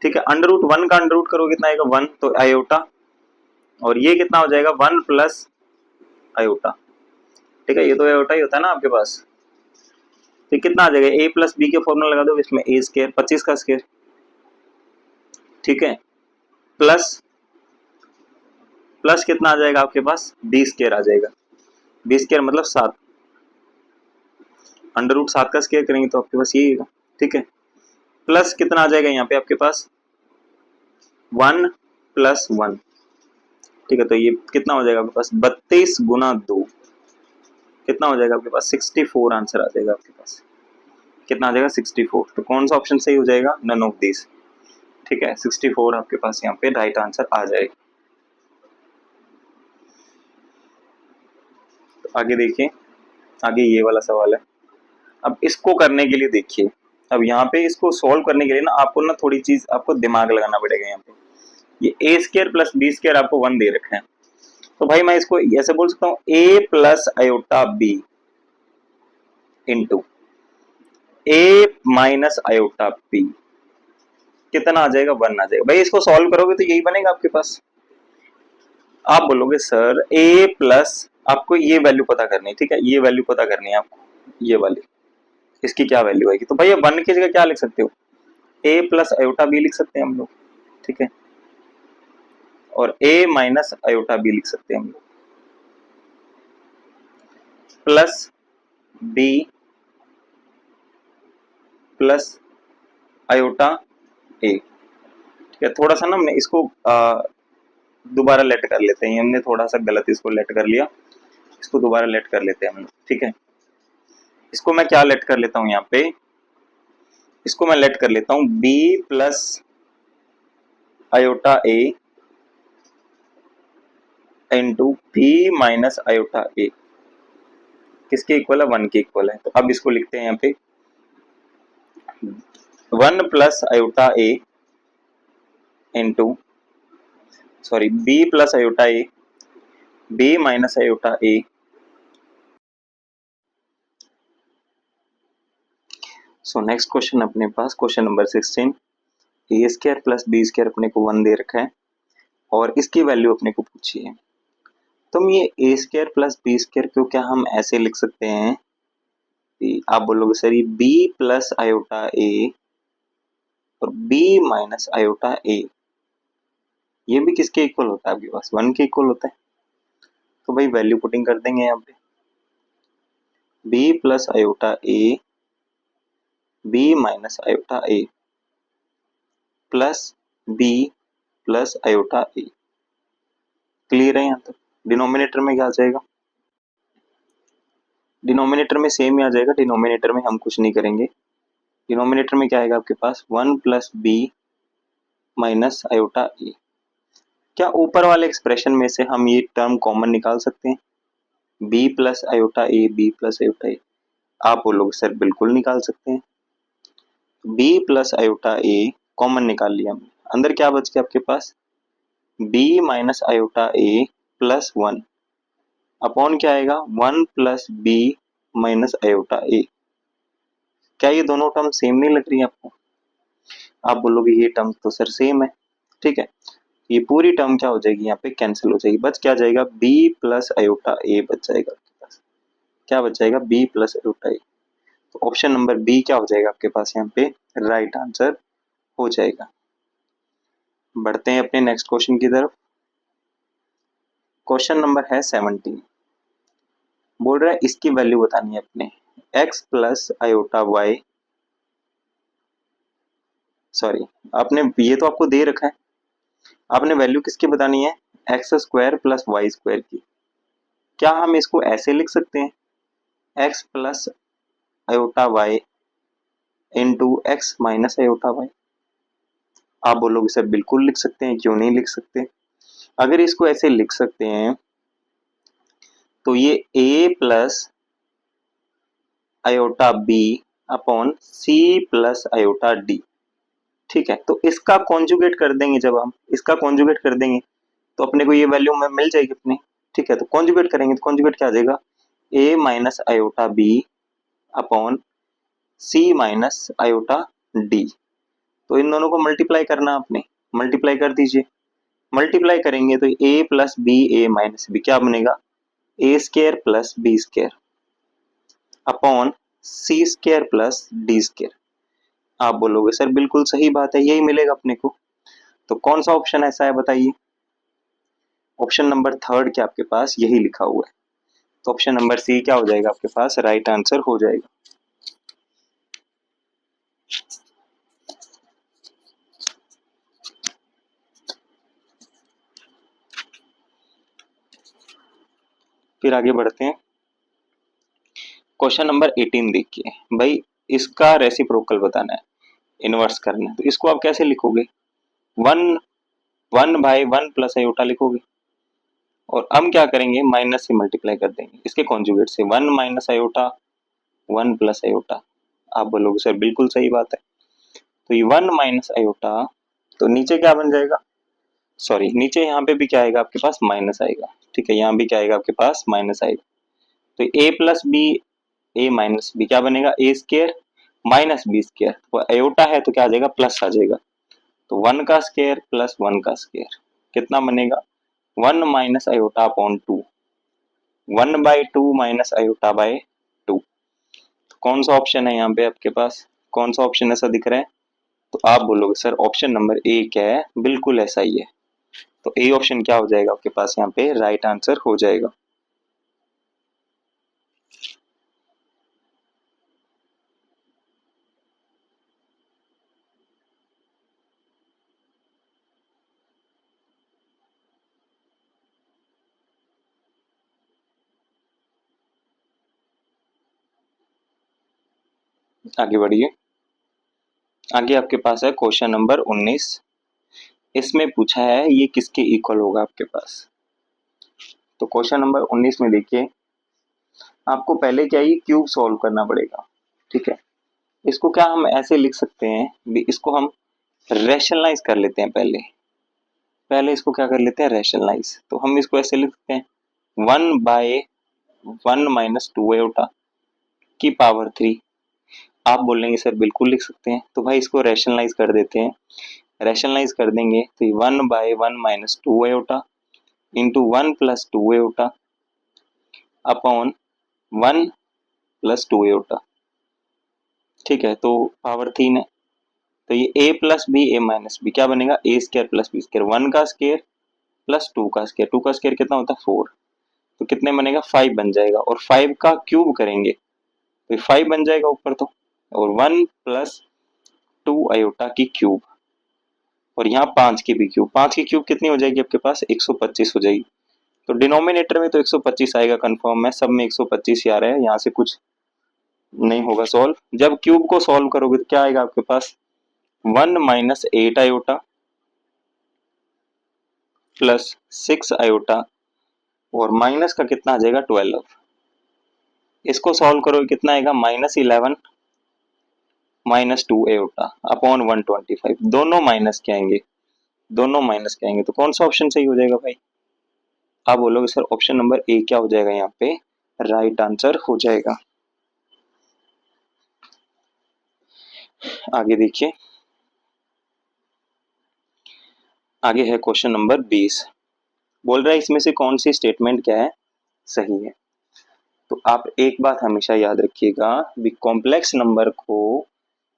ठीक है, अंडर रूट 1 का अंडर रूट करोगे कितना आएगा, 1, तो आयोटा, और ये कितना हो जाएगा, 1 प्लस आयोटा, ठीक है, ये तो आयोटा ही होता है ना आपके पास, तो कितना आ जाएगा, a प्लस बी के फॉर्मूला लगा दो, इसमें a स्केयर 25 का स्केयर, ठीक है, प्लस प्लस कितना आ जाएगा आपके पास, b स्केयर आ जाएगा, b स्केयर मतलब 7, अंडर रूट 7 का स्केयर करेंगे तो आपके पास ये आएगा, ठीक है, प्लस कितना आ जाएगा यहाँ पे आपके पास 1 प्लस 1, ठीक है, तो ये कितना हो जाएगा आपके पास 32 गुना 2, कितना हो जाएगा आपके पास 64 आंसर आ जाएगा आपके पास, कितना आ जाएगा 64। तो कौन सा ऑप्शन सही हो जाएगा, नन ऑफ दिस, ठीक है, 64 आपके पास यहाँ पे राइट आंसर आ जाएगा। तो आगे देखिए, आगे ये वाला सवाल है। अब इसको करने के लिए देखिए, अब यहाँ पे इसको सॉल्व करने के लिए ना आपको ना थोड़ी चीज आपको दिमाग लगाना पड़ेगा। यहाँ पे ये ए स्केयर प्लस बी स्केयर आपको 1 दे रखा है, तो भाई मैं इसको ऐसे बोल सकता हूँ ए प्लस आयोटा बी इंटू ए माइनस आयोटा बी, कितना आ जाएगा 1 आ जाएगा। भाई इसको सॉल्व करोगे तो यही बनेगा आपके पास। आप बोलोगे सर ए प्लस, आपको ये वैल्यू पता करनी है, ठीक है, ये वैल्यू पता करनी है आपको, ये वाली, इसकी क्या वैल्यू आएगी। तो भैया 1 की जगह क्या लिख सकते हो, ए प्लस आयोटा बी लिख सकते हैं हम लोग, ठीक है, और ए माइनस आयोटा बी लिख सकते हैं हम लोग। प्लस बी प्लस आयोटा ए। ठीक है, थोड़ा सा ना हमने इसको दोबारा लेट कर लेते हैं, हमने थोड़ा सा गलत इसको लेट कर लिया, इसको दोबारा लेट कर लेते हैं हम। ठीक है, इसको मैं क्या लेट कर लेता हूं यहाँ पे, इसको मैं लेट कर लेता हूं b plus iota A into B minus iota ए, किसके इक्वल है, 1 के इक्वल है। तो अब इसको लिखते हैं यहाँ पे 1 plus iota A into sorry B plus iota A B minus iota A. So next question अपने पास question number 16, A square plus B square अपने को 1 दे रखा है और इसकी वैल्यू अपने को पूछी है। तो हम ये ए स्क्वायर प्लस बी स्क्वायर को क्या हम ऐसे लिख सकते हैं, आप बोलोगे सर ये बी प्लस आयोटा ए और बी माइनस आयोटा ए, ये भी किसके इक्वल होता है आपके पास, 1 के इक्वल होता है। तो भाई वैल्यू पुटिंग कर देंगे यहाँ पे, B plus iota A B minus iota A plus B plus iota A. Clear है यहाँ तक। डिनोमिनेटर में क्या आ जाएगा, डिनोमिनेटर में सेम ही आ जाएगा, डिनोमिनेटर में हम कुछ नहीं करेंगे। डिनोमिनेटर में क्या आएगा आपके पास 1 plus B minus iota A. क्या ऊपर वाले एक्सप्रेशन में से हम ये टर्म कॉमन निकाल सकते हैं, B plus iota A B plus iota A, आप बोलोगे सर बिल्कुल निकाल सकते हैं। B plus iota A common निकाल लिया हमने, अंदर क्या बच गया आपके पास, B minus iota A plus 1 upon क्या आएगा 1 plus B minus iota A. क्या ये दोनों टर्म सेम नहीं लग रही है आपको, आप बोलोगे ये टर्म तो सर सेम है। ठीक है, ये पूरी टर्म क्या हो जाएगी यहाँ पे कैंसिल हो जाएगी, बच क्या जाएगा b प्लस आयोटा ए बच जाएगा आपके पास। क्या बच जाएगा b प्लस आयोटा ए। तो ऑप्शन नंबर बी क्या हो जाएगा आपके पास यहाँ पे राइट आंसर हो जाएगा। बढ़ते हैं अपने नेक्स्ट क्वेश्चन की तरफ। क्वेश्चन नंबर है 17, बोल रहा है इसकी वैल्यू बतानी है अपने x plus iota Y, sorry आपने ये तो आपको दे रखा है, आपने वैल्यू किसकी बतानी है X square plus Y square की। क्या हम इसको ऐसे लिख सकते हैं X plus iota Y into X minus iota Y, आप बोलोगे सर बिल्कुल लिख सकते हैं, क्यों नहीं लिख सकते। अगर इसको ऐसे लिख सकते हैं तो ये a plus iota B upon C plus iota D. ठीक है, तो इसका कॉन्जुगेट कर देंगे, जब हम इसका कॉन्जुगेट कर देंगे तो अपने को ये वैल्यू में मिल जाएगी अपने। ठीक है, तो कॉन्जुगेट करेंगे तो कॉन्जुगेट क्या आ जाएगा a minus iota B upon C minus iota D. तो इन दोनों को मल्टीप्लाई करना आपने, मल्टीप्लाई कर दीजिए। मल्टीप्लाई करेंगे तो a plus B A minus B क्या बनेगा A square plus B square upon C square plus D square. आप बोलोगे सर बिल्कुल सही बात है, यही मिलेगा अपने को। तो कौन सा ऑप्शन ऐसा है बताइए, ऑप्शन नंबर थर्ड क्या आपके पास यही लिखा हुआ है। तो ऑप्शन नंबर सी क्या हो जाएगा आपके पास राइट आंसर हो जाएगा। फिर आगे बढ़ते हैं, क्वेश्चन नंबर 18 देखिए भाई, इसका रेसिप्रोकल बताना है, इनवर्स करना है। तो इसको आप कैसे लिखोगे, 1 प्लस आयोटा लिखोगे और हम क्या करेंगे माइनस से मल्टीप्लाई कर देंगे इसके कॉन्जुगेट से, 1 माइनस आयोटा 1 प्लस आयोटा। आप बोलोगे सर बिल्कुल सही बात है। तो ये 1 माइनस आयोटा, तो नीचे क्या बन जाएगा, सॉरी नीचे यहाँ पे भी क्या आएगा आपके पास माइनस आएगा। ठीक है, यहाँ भी क्या आएगा आपके पास माइनस आएगा। तो a plus B A minus B क्या बनेगा A square minus B square, तो आयोटा है तो क्या आ जाएगा प्लस आ जाएगा। तो 1 का स्क्वायर प्लस 1 का स्क्वायर कितना बनेगा 1 minus iota upon 2, 1/2 minus iota by 2। तो कौन सा ऑप्शन है यहाँ पे आपके पास, कौन सा ऑप्शन ऐसा दिख रहा है, तो आप बोलोगे सर ऑप्शन नंबर ए क्या है, बिल्कुल ऐसा ही है। तो ए ऑप्शन क्या हो जाएगा आपके पास यहाँ पे राइट आंसर हो जाएगा। आगे बढ़िए। आगे आपके पास है क्वेश्चन नंबर 19। इसमें पूछा है ये किसके इक्वल होगा आपके पास। तो क्वेश्चन नंबर 19 में देखिए, आपको पहले क्या ये क्यूब सॉल्व करना पड़ेगा। ठीक है, इसको क्या हम ऐसे लिख सकते हैं भी, इसको हम रैशनलाइज कर लेते हैं। पहले पहले इसको क्या कर लेते हैं, रैशनलाइज। तो हम इसको ऐसे लिख सकते हैं 1/1 माइनस 2 आयोटा की पावर 3। आप बोलेंगे सर बिल्कुल लिख सकते हैं, तो भाई इसको रैशनलाइज कर देते हैं। रैशनलाइज कर देंगे तो 1/1 minus 2 iota into 1 plus 2 iota upon 1 plus 2 iota. ठीक है, तो पावर 3 है, तो ये a plus B A minus B क्या बनेगा, A square plus B square, 1 का स्केयर प्लस 2 का स्केयर, 2 का स्केयर कितना होता है 4, तो कितने बनेगा 5 बन जाएगा। और 5 का क्यूब करेंगे तो 5 बन जाएगा ऊपर तो, और 1 प्लस 2 आयोटा की क्यूब, और यहाँ 5 की भी क्यूब, 5 की क्यूब कितनी हो जाएगी आपके पास 125 हो जाएगी। तो डिनोमिनेटर में तो 125 आएगा कंफर्म है, सब में 125 ही आ रहा है, यहाँ से कुछ नहीं होगा सॉल्व। जब क्यूब को सॉल्व करोगे तो क्या आएगा आपके पास 1 माइनस 8 आयोटा प्लस 6 आयोटा, और माइनस का कितना आ जाएगा 12। इसको सॉल्व करोगे कितना आएगा -11 माइनस 2 आयोटा अपॉन 125। दोनों माइनस के आएंगे, दोनों माइनस के आएंगे, तो कौन सा ऑप्शन सही हो जाएगा भाई। आप बोलोगे सर ऑप्शन नंबर ए क्या हो जाएगा, यहाँ पे राइट आंसर हो जाएगा। आगे देखिए, आगे है क्वेश्चन नंबर 20। बोल रहा है इसमें से कौन सी स्टेटमेंट क्या है सही है। तो आप एक बात हमेशा याद रखिएगा भी, कॉम्प्लेक्स नंबर को,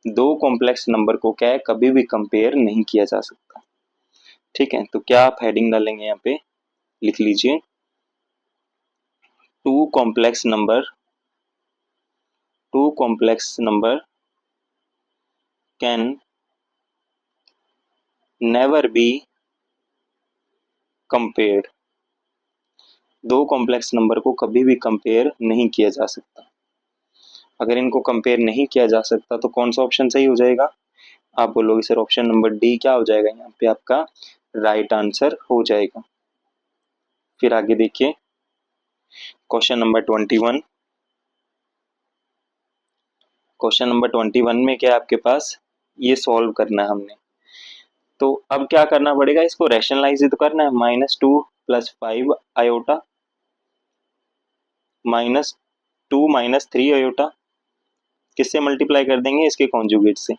दो कॉम्प्लेक्स नंबर को क्या है कभी भी कंपेयर नहीं किया जा सकता। ठीक है, तो क्या आप हेडिंग डालेंगे यहाँ पे, लिख लीजिए two complex number can never be compared. दो कॉम्प्लेक्स नंबर को कभी भी कंपेयर नहीं किया जा सकता। अगर इनको कंपेयर नहीं किया जा सकता तो कौन सा ऑप्शन सही हो जाएगा, आप बोलोगे सर ऑप्शन नंबर डी क्या हो जाएगा, यहाँ पे आपका राइट आंसर हो जाएगा। फिर आगे देखिए क्वेश्चन नंबर 21। क्वेश्चन नंबर 21 में क्या है आपके पास, ये सॉल्व करना है हमने। तो अब क्या करना पड़ेगा, इसको रैशनलाइज तो करना है, -2 प्लस 5 आयोटा -2 माइनस 3 आयोटा, किससे मल्टीप्लाई कर देंगे, इसके कॉन्जुगेट से,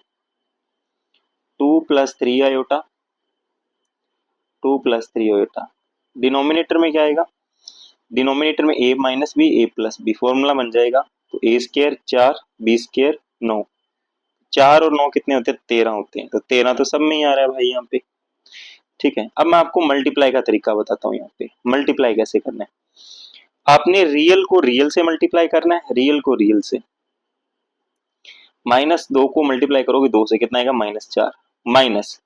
2 plus 3 iota, 2 plus 3 iota. Denominator में क्या आएगा, डिनोमिनेटर में a minus B A plus B, formula बन जाएगा। तो ए स्केयर 4 बी स्केयर 9, 4 और 9 कितने होते हैं 13 होते हैं, तो 13 तो सब में ही आ रहा है भाई यहाँ पे। ठीक है, अब मैं आपको मल्टीप्लाई का तरीका बताता हूँ। यहाँ पे मल्टीप्लाई कैसे करना है, आपने रियल को रियल से मल्टीप्लाई करना है, रियल को रियल से। -2 को मल्टीप्लाई करोगे 2 से कितना आएगा -4, माइनस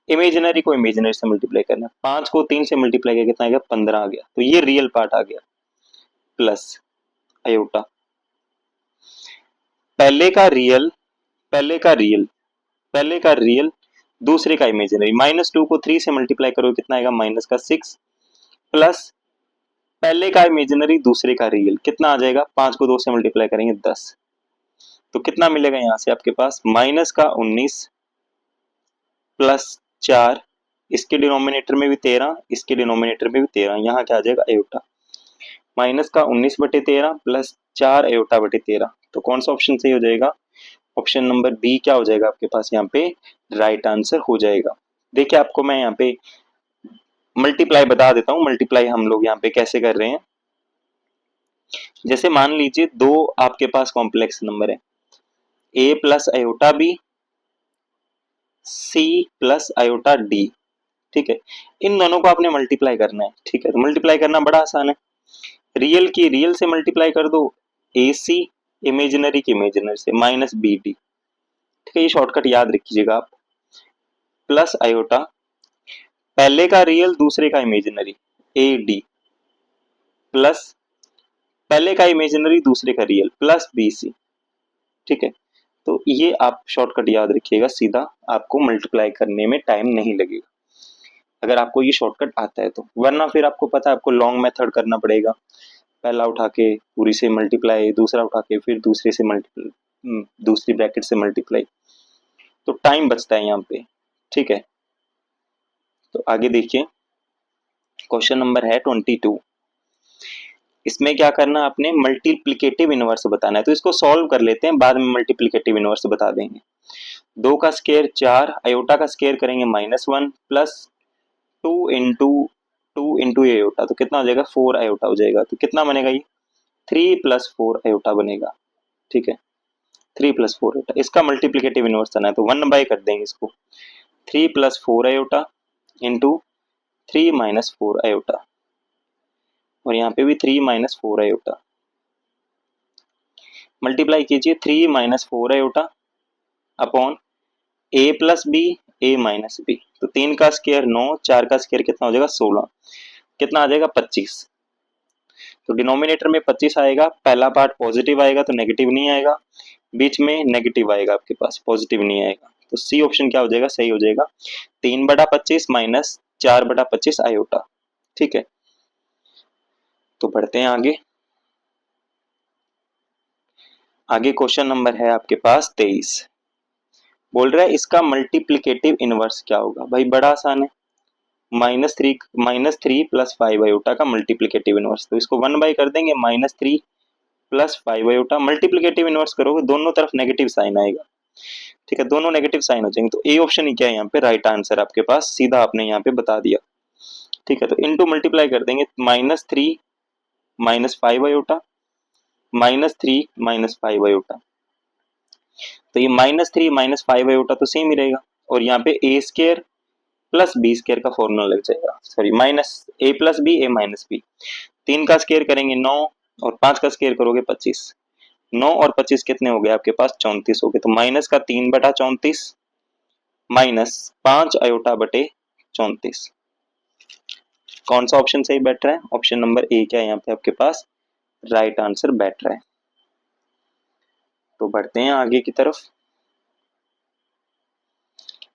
इमेजिनरी को इमेजिनरी से मल्टीप्लाई करना है, 5 को 3 से मल्टीप्लाई किया कितना आएगा 15 आ गया, तो ये रियल पार्ट आ गया, प्लस आयोटा। पहले का रियल, पहले का रियल, पहले का रियल, दूसरे का इमेजिनरी, -2 को 3 से मल्टीप्लाई करोगे कितना आएगा -6, प्लस पहले का इमेजिनरी दूसरे का रियल कितना आ जाएगा, 5 को 2 से मल्टीप्लाई करेंगे 10, तो कितना मिलेगा यहाँ से आपके पास -19 प्लस 4, इसके डिनोमिनेटर में भी 13, इसके डिनोमिनेटर में भी 13, यहाँ क्या आ जाएगा अयोटा, -19/13 प्लस 4 अयोटा/13। तो कौन सा ऑप्शन सही हो जाएगा, ऑप्शन नंबर बी क्या हो जाएगा आपके पास यहाँ पे राइट आंसर हो जाएगा। देखिए आपको मैं यहाँ पे मल्टीप्लाई बता देता हूँ, मल्टीप्लाई हम लोग यहाँ पे कैसे कर रहे हैं। जैसे मान लीजिए दो आपके पास कॉम्प्लेक्स नंबर है, a plus iota B, C plus iota D. ठीक है, इन दोनों को आपने मल्टीप्लाई करना है। ठीक है, तो मल्टीप्लाई करना बड़ा आसान है, रियल की रियल से मल्टीप्लाई कर दो, ए सी इमेजिनरी की इमेजिनरी से माइनस बी डी। ठीक है, ये शॉर्टकट याद रखिएगा आप, प्लस आयोटा, पहले का रियल दूसरे का इमेजिनरी ए डी, प्लस पहले का इमेजिनरी दूसरे का रियल प्लस बी सी। ठीक है, तो ये आप शॉर्टकट याद रखिएगा, सीधा आपको मल्टीप्लाई करने में टाइम नहीं लगेगा अगर आपको ये शॉर्टकट आता है तो, वरना फिर आपको पता है आपको लॉन्ग मेथड करना पड़ेगा, पहला उठा के पूरी से मल्टीप्लाई, दूसरा उठा के फिर दूसरे से मल्टीप्लाई, दूसरी ब्रैकेट से मल्टीप्लाई, तो टाइम बचता है यहाँ पे। ठीक है, तो आगे देखिए क्वेश्चन नंबर है 22। इसमें क्या करना है आपने, मल्टीप्लिकेटिव इनवर्स बताना है, तो इसको सॉल्व कर लेते हैं, बाद में मल्टीप्लिकेटिव इनवर्स बता देंगे। 2 का स्केयर 4, आयोटा का स्केयर करेंगे -1 प्लस 2 इंटू आयोटा, तो कितना हो जाएगा 4 आयोटा हो जाएगा, तो कितना बनेगा ये 3 प्लस 4 आयोटा बनेगा। ठीक है, 3 प्लस 4 आयोटा, इसका मल्टीप्लिकेटिव इनवर्स करना है तो 1 बाय कर देंगे इसको, 3 plus 4 iota into 3 minus 4 iota, और यहाँ पे भी 3 माइनस 4 आयोटा, मल्टीप्लाई कीजिए 3 minus 4 iota upon A plus B, A minus B, तो 3 का स्केयर 9, 4 का स्केयर कितना हो जाएगा 16, कितना आ जाएगा 25, तो डिनोमिनेटर में 25 आएगा, पहला पार्ट पॉजिटिव आएगा तो नेगेटिव नहीं आएगा, बीच में नेगेटिव आएगा आपके पास, पॉजिटिव नहीं आएगा, तो सी ऑप्शन क्या हो जाएगा, सही हो जाएगा, 3/25 माइनस 4/25 आयोटा। ठीक है, तो बढ़ते हैं आगे। आगे क्वेश्चन नंबर है आपके पास 23, बोल रहा है इसका मल्टीप्लिकेटिव इनवर्स क्या होगा। भाई बड़ा आसान है, -3 प्लस 5 आयोटा का मल्टीप्लिकेटिव इनवर्स, तो इसको 1 बाय कर देंगे, -3 प्लस 5 आयोटा, मल्टीप्लिकेटिव इनवर्स करोगे दोनों तरफ नेगेटिव साइन आएगा। ठीक है, दोनों नेगेटिव साइन हो जाएंगे, तो ए ऑप्शन ही क्या है यहाँ पे राइट आंसर आपके पास, सीधा आपने यहाँ पे बता दिया। ठीक है, तो इनटू मल्टीप्लाई कर देंगे, -3 माइनस 5 आयोटा, -3 माइनस 5 आयोटा, तो ये -3 माइनस 5 आयोटा तो सेम ही रहेगा, और यहाँ पे ए स्केयर प्लस बी स्केयर का फॉर्मूला लग जाएगा, sorry minus A plus B, A minus B, 3 का स्केयर करेंगे 9 और 5 का स्केयर करोगे 25, 9 और 25 कितने हो गए आपके पास 34 हो गए, तो माइनस का 3/34 माइनस 5 आयोटा बटे 34, कौन सा ऑप्शन सही बैठ रहा है, ऑप्शन नंबर ए क्या है यहाँ पे आपके पास राइट आंसर बैठ रहा है। तो बढ़ते हैं आगे की तरफ।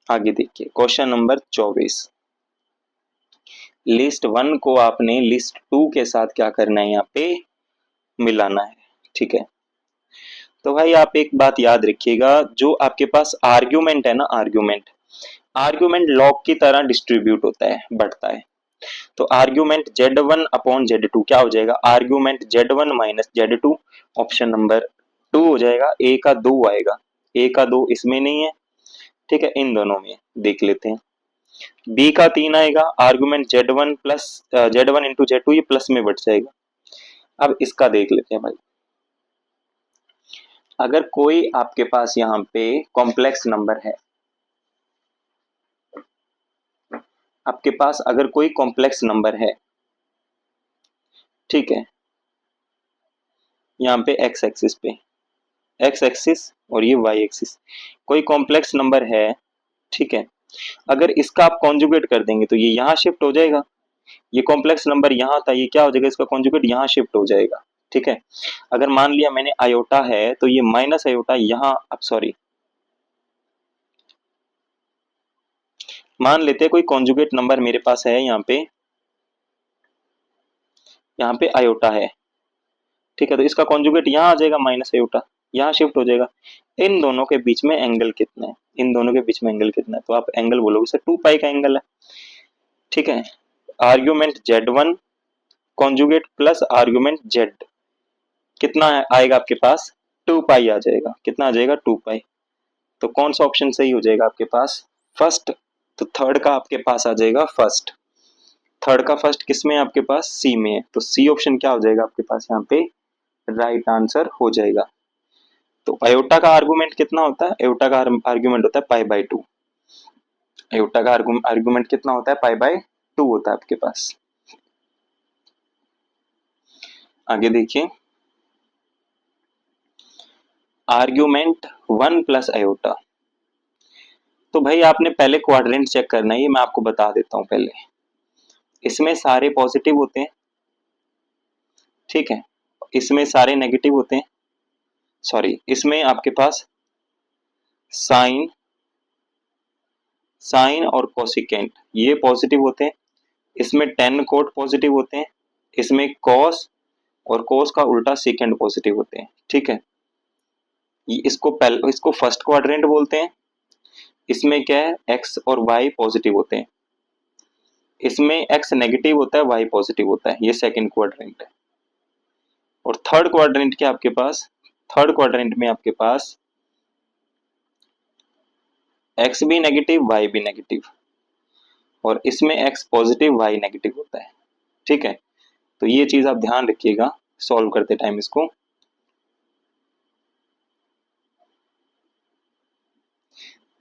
आगे देखिए क्वेश्चन नंबर 24, लिस्ट 1 को आपने लिस्ट 2 के साथ क्या करना है, यहाँ पे मिलाना है। ठीक है, तो भाई आप एक बात याद रखिएगा, जो आपके पास आर्ग्यूमेंट है ना, आर्ग्यूमेंट लॉग की तरह डिस्ट्रीब्यूट होता है, बढ़ता है, तो आर्ग्यूमेंट Z1 अपॉन Z2 क्या हो जाएगा, argument Z1 minus Z2, option number 2 हो जाएगा, ए का 2 आएगा, ए का 2 इसमें नहीं है। ठीक है, इन दोनों में देख लेते हैं, बी का 3 आएगा, argument Z1 plus Z1 into Z2, ये प्लस में बढ़ जाएगा। अब इसका देख लेते हैं भाई, अगर कोई आपके पास यहाँ पे कॉम्प्लेक्स नंबर है, आपके पास अगर कोई कॉम्प्लेक्स नंबर है, ठीक है, यहाँ पे एक्स एक्सिस पे, एक्स एक्सिस और ये वाई एक्सिस, कोई कॉम्प्लेक्स नंबर है, ठीक है, अगर इसका आप कॉन्जुगेट कर देंगे तो ये यहाँ शिफ्ट हो जाएगा, ये कॉम्प्लेक्स नंबर यहाँ था, ये क्या हो जाएगा, इसका कॉन्जुगेट यहाँ शिफ्ट हो जाएगा। ठीक है, अगर मान लिया मैंने आयोटा है तो ये माइनस आयोटा यहाँ, अब सॉरी मान लेते हैं कोई कॉन्जुगेट नंबर मेरे पास है यहाँ पे आयोटा है, ठीक है, तो इसका कॉन्जुगेट यहाँ आ जाएगा माइनस आयोटा, यहाँ शिफ्ट हो जाएगा। इन दोनों के बीच में एंगल कितना है, इन दोनों के बीच में एंगल कितना है, तो आप एंगल बोलोगे सर 2 पाई का एंगल है। ठीक है, argument Z1 conjugate plus argument Z कितना आएगा आपके पास 2 पाई आ जाएगा, कितना आ जाएगा 2 पाई, तो कौन सा ऑप्शन सही हो जाएगा आपके पास फर्स्ट, तो थर्ड का आपके पास आ जाएगा फर्स्ट, थर्ड का फर्स्ट किस में है आपके पास सी में है, तो सी ऑप्शन क्या हो जाएगा आपके पास यहाँ पे राइट आंसर हो जाएगा। तो आयोटा का आर्गुमेंट कितना होता है, आयोटा का आर्गुमेंट होता है π/2, आयोटा का आर्गुमेंट कितना होता है π/2 होता है आपके पास। आगे देखिए आर्ग्यूमेंट 1 प्लस आयोटा, तो भाई आपने पहले क्वाड्रेंट चेक करना है, ये मैं आपको बता देता हूं पहले, इसमें सारे पॉजिटिव होते हैं, ठीक है, इसमें सारे नेगेटिव होते हैं, सॉरी इसमें आपके पास साइन, साइन और कोसिकेंट ये पॉजिटिव होते हैं, इसमें टेन कोट पॉजिटिव होते हैं, इसमें कॉस और कोस का उल्टा सेकेंड पॉजिटिव होते हैं। ठीक है, इसको फर्स्ट क्वाड्रेंट बोलते हैं। इसमें क्या है, एक्स और वाई पॉजिटिव होते हैं, इसमें एक्स नेगेटिव होता है, वाई पॉजिटिव होता है, ये सेकंड क्वाड्रेंट है। और थर्ड क्वाड्रेंट क्या आपके पास, थर्ड क्वाड्रेंट में आपके पास एक्स भी नेगेटिव, वाई भी नेगेटिव, और इसमें एक्स पॉजिटिव, वाई नेगेटिव होता है। ठीक है, तो ये चीज आप ध्यान रखिएगा सॉल्व करते टाइम इसको।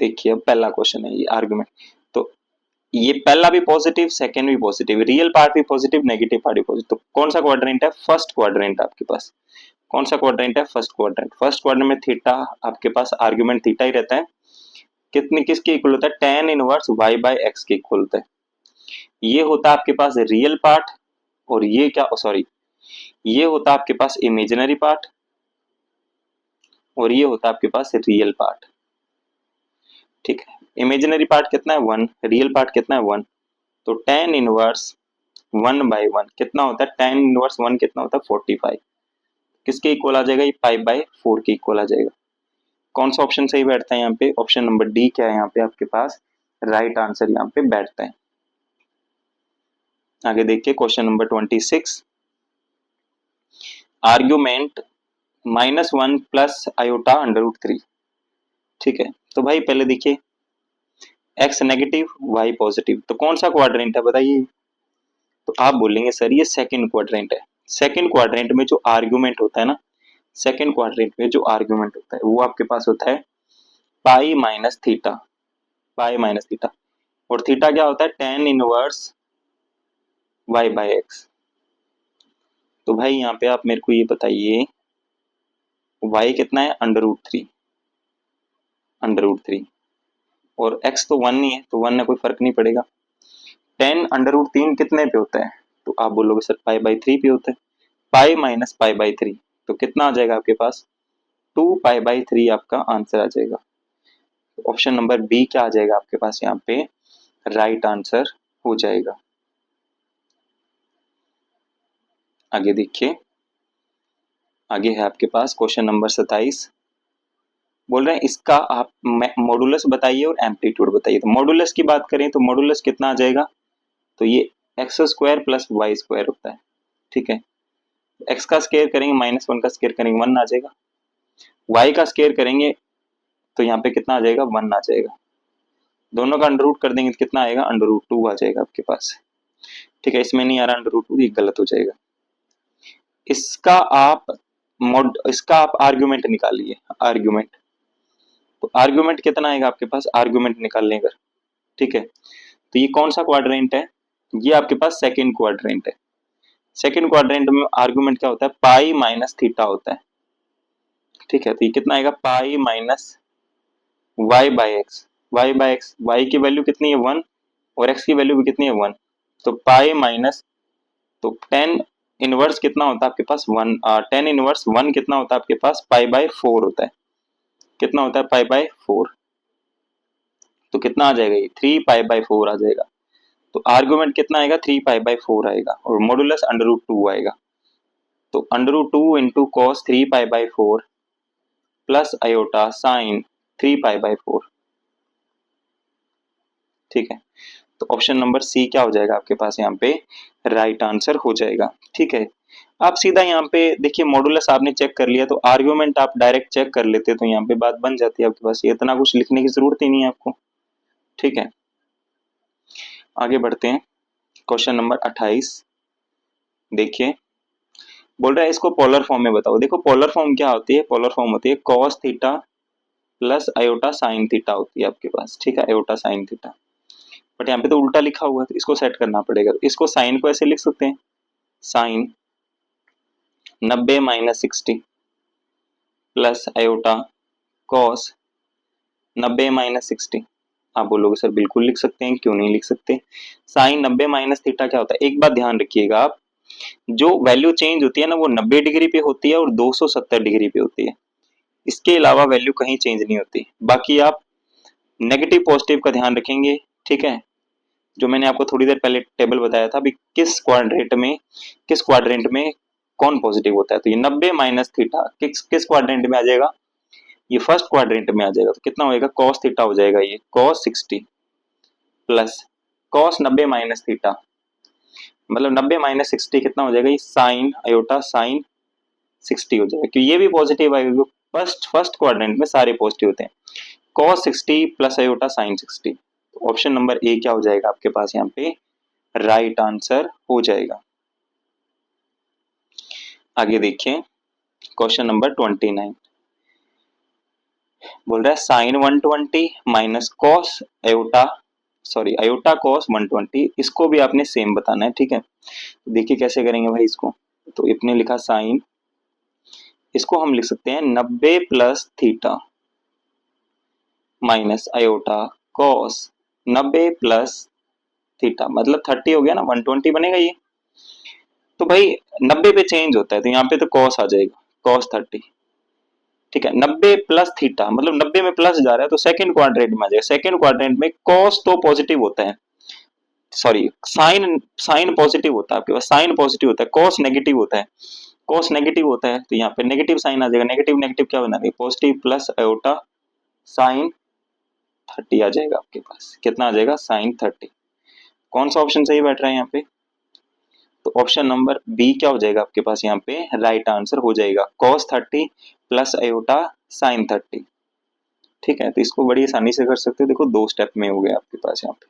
देखिए अब पहला क्वेश्चन है ये आर्गुमेंट, तो ये पहला भी पॉजिटिव, सेकंड भी पॉजिटिव, रियल पार्ट भी पॉजिटिव, नेगेटिव पार्ट भी पॉजिटिव। तो कौन सा क्वाड्रेंट है, फर्स्ट क्वाड्रेंट आपके पास। कौन सा क्वाड्रेंट है, फर्स्ट क्वाड्रेंट। फर्स्ट क्वाड्रेंट में थीटा आपके पास आर्गुमेंट थीटा ही रहता है, कितने किसके इक्वल होता है, tan inverse y by X के इक्वल होता है। ये होता है आपके पास रियल पार्ट, और ये क्या, सॉरी, ये होता है आपके पास इमेजिनरी पार्ट, और ये होता है आपके पास रियल पार्ट। ठीक है, इमेजिनरी पार्ट कितना है 1, रियल पार्ट कितना है 1, तो tan इनवर्स 1 बाय 1 कितना होता है, tan इनवर्स 1 कितना होता है 45, किसके इक्वल आ जाएगा, ये पाई बाय 4 के इक्वल आ जाएगा। कौन सा ऑप्शन सही बैठता है यहाँ पे, ऑप्शन नंबर डी क्या है यहाँ पे आपके पास राइट आंसर यहाँ पे बैठता है। आगे देखिए question number 26, argument -1 plus iota √3। ठीक है, तो भाई पहले देखिए x नेगेटिव, y पॉजिटिव, तो कौन सा क्वाड्रेंट है बताइए। तो आप बोलेंगे सर ये सेकंड क्वाड्रेंट है। सेकंड क्वाड्रेंट में जो आर्ग्यूमेंट होता है ना, सेकंड क्वाड्रेंट में जो आर्ग्यूमेंट होता है वो आपके पास होता है pi minus theta, pi minus theta, और थीटा क्या होता है, tan inverse y by X. तो भाई यहाँ पे आप मेरे को ये बताइए y कितना है, √3, √3, और x तो 1 नहीं है, तो 1 में कोई फर्क नहीं पड़ेगा। 10 √3 कितने पे होता है, तो आप बोलोगे सर पाई बाई 3 पे होता है, पाई माइनस पाई बाई 3, तो कितना आ जाएगा आपके पास 2 पाई बाई 3 आपका आंसर आ जाएगा। ऑप्शन नंबर बी क्या आ जाएगा आपके पास यहाँ पे राइट आंसर हो जाएगा। आगे देखिए, आगे है आपके पास क्वेश्चन नंबर 27, बोल रहे हैं इसका आप मॉडुलस बताइए और एम्पलीट्यूड बताइए। तो मॉडुलस की बात करें तो मॉडुलस कितना आ जाएगा, तो ये X square plus Y square होता है। ठीक है, एक्स का स्क्वायर करेंगे -1 का स्क्वायर करेंगे 1 आ जाएगा, वाई का स्क्वायर करेंगे तो यहाँ पे कितना आ जाएगा 1 आ जाएगा, दोनों का अंडर रूट कर देंगे तो कितना आएगा √2 आ जाएगा आपके पास। ठीक है, इसमें नहीं आ रहा √2, ये गलत हो जाएगा। इसका आप आर्ग्यूमेंट निकालिए, आर्ग्यूमेंट, तो आर्ग्यूमेंट कितना आएगा आपके पास, आर्ग्यूमेंट निकालने का। ठीक है, तो ये कौन सा क्वाड्रेंट है, ये आपके पास सेकंड क्वाड्रेंट है। सेकंड क्वाड्रेंट में आर्गुमेंट क्या होता है, पाई माइनस थीटा होता है। ठीक है, तो ये कितना आएगा pi minus Y by X, Y by X, Y की वैल्यू कितनी है 1 और एक्स की वैल्यू भी कितनी है 1, तो पाई माइनस, तो tan इनवर्स कितना होता है आपके पास 1, tan इनवर्स 1 कितना होता है आपके पास पाई बाय 4 होता है, कितना होता है पाई बाय 4, तो कितना आ जाएगा ये 3 पाई बाय 4 आ जाएगा। तो आर्गुमेंट कितना आएगा 3 पाई बाय 4 आएगा, और मॉडुलस √2 आएगा, तो √2 into cos 3 pi by 4 plus iota sine 3 pi by 4। ठीक है, तो ऑप्शन नंबर सी क्या हो जाएगा आपके पास यहाँ पे राइट आंसर हो जाएगा। ठीक है, आप सीधा यहाँ पे देखिए मॉडुलस आपने चेक कर लिया, तो आर्गुमेंट आप डायरेक्ट चेक कर लेते तो यहाँ पे बात बन जाती है आपके पास, ये इतना कुछ लिखने की जरूरत ही नहीं है आपको। ठीक है, आगे बढ़ते हैं क्वेश्चन नंबर 28, देखिए बोल रहा है इसको पोलर फॉर्म में बताओ। देखो पोलर फॉर्म क्या होती है, पोलर फॉर्म होती है cos theta plus iota sine theta होती है आपके पास। ठीक है, आयोटा साइन थीटा, बट यहाँ पे तो उल्टा लिखा हुआ है तो इसको सेट करना पड़ेगा। इसको साइन को ऐसे लिख सकते हैं, sine 90 minus 60 plus iota cos 90 minus 60। आप बोलोगे सर बिल्कुल लिख सकते हैं, क्यों नहीं लिख सकते। साइन 90 माइनस थीटा क्या होता है, एक बात ध्यान रखिएगा आप, जो वैल्यू चेंज होती है ना वो 90 डिग्री पे होती है और 270 डिग्री पे होती है। इसके अलावा वैल्यू कहीं चेंज नहीं होती। बाकी आप नेगेटिव पॉजिटिव का ध्यान रखेंगे, ठीक है, जो मैंने आपको थोड़ी देर पहले टेबल बताया था अभी किस क्वाड्रेंट में कौन पॉजिटिव होता है। तो ये 90 माइनस थीटा किस क्वाड्रेंट में आ जाएगा, ये फर्स्ट क्वाड्रेंट में आ जाएगा। तो कितना होएगा, कॉस थीटा हो जाएगा, ये cos 60 plus cos 90 minus theta, मतलब 90 माइनस 60 कितना हो जाएगा, ये साइन आयोटा साइन 60 हो जाएगा, क्योंकि ये भी पॉजिटिव आएगा। फर्स्ट क्वाड्रेंट में सारे पॉजिटिव होते हैं। कॉस 60 प्लस आयोटा साइन 60, तो ऑप्शन नंबर ए क्या हो जाएगा आपके पास यहाँ पे राइट आंसर हो जाएगा। आगे देखिए क्वेश्चन नंबर 29 बोल रहा है sine 120 minus cos iota cos 120, इसको भी आपने सेम बताना है, ठीक है। तो देखिए कैसे करेंगे भाई इसको। तो इतने लिखा साइन, इसको हम लिख सकते हैं 90 plus theta minus iota cos 90 plus theta, मतलब 30 हो गया ना, 120 बनेगा ये। तो भाई 90 पे चेंज होता है तो यहाँ पे तो कॉस आ जाएगा, कॉस 30, ठीक है। 90 प्लस थीटा मतलब 90 में प्लस जा रहा है तो सेकंड क्वाड्रेंट में आ जाएगा। सेकंड क्वाड्रेंट में कॉस तो पॉजिटिव होता है, सॉरी साइन साइन पॉजिटिव होता है आपके पास, साइन पॉजिटिव होता है, कॉस नेगेटिव होता है। कॉस नेगेटिव होता है तो यहाँ पे नेगेटिव साइन आ जाएगा। नेगेटिव नेगेटिव क्या बना देगा, पॉजिटिव प्लस आयोटा साइन 30 आ जाएगा आपके पास। कितना आ जाएगा, साइन 30। कौन सा ऑप्शन सही बैठ रहा है यहाँ पे, तो ऑप्शन नंबर बी क्या हो जाएगा आपके पास यहाँ पे राइट आंसर हो जाएगा, cos 30 प्लस आयोटा साइन 30, ठीक है। तो इसको बड़ी आसानी से कर सकते हो, देखो 2 स्टेप में हो गया आपके पास यहाँ पे।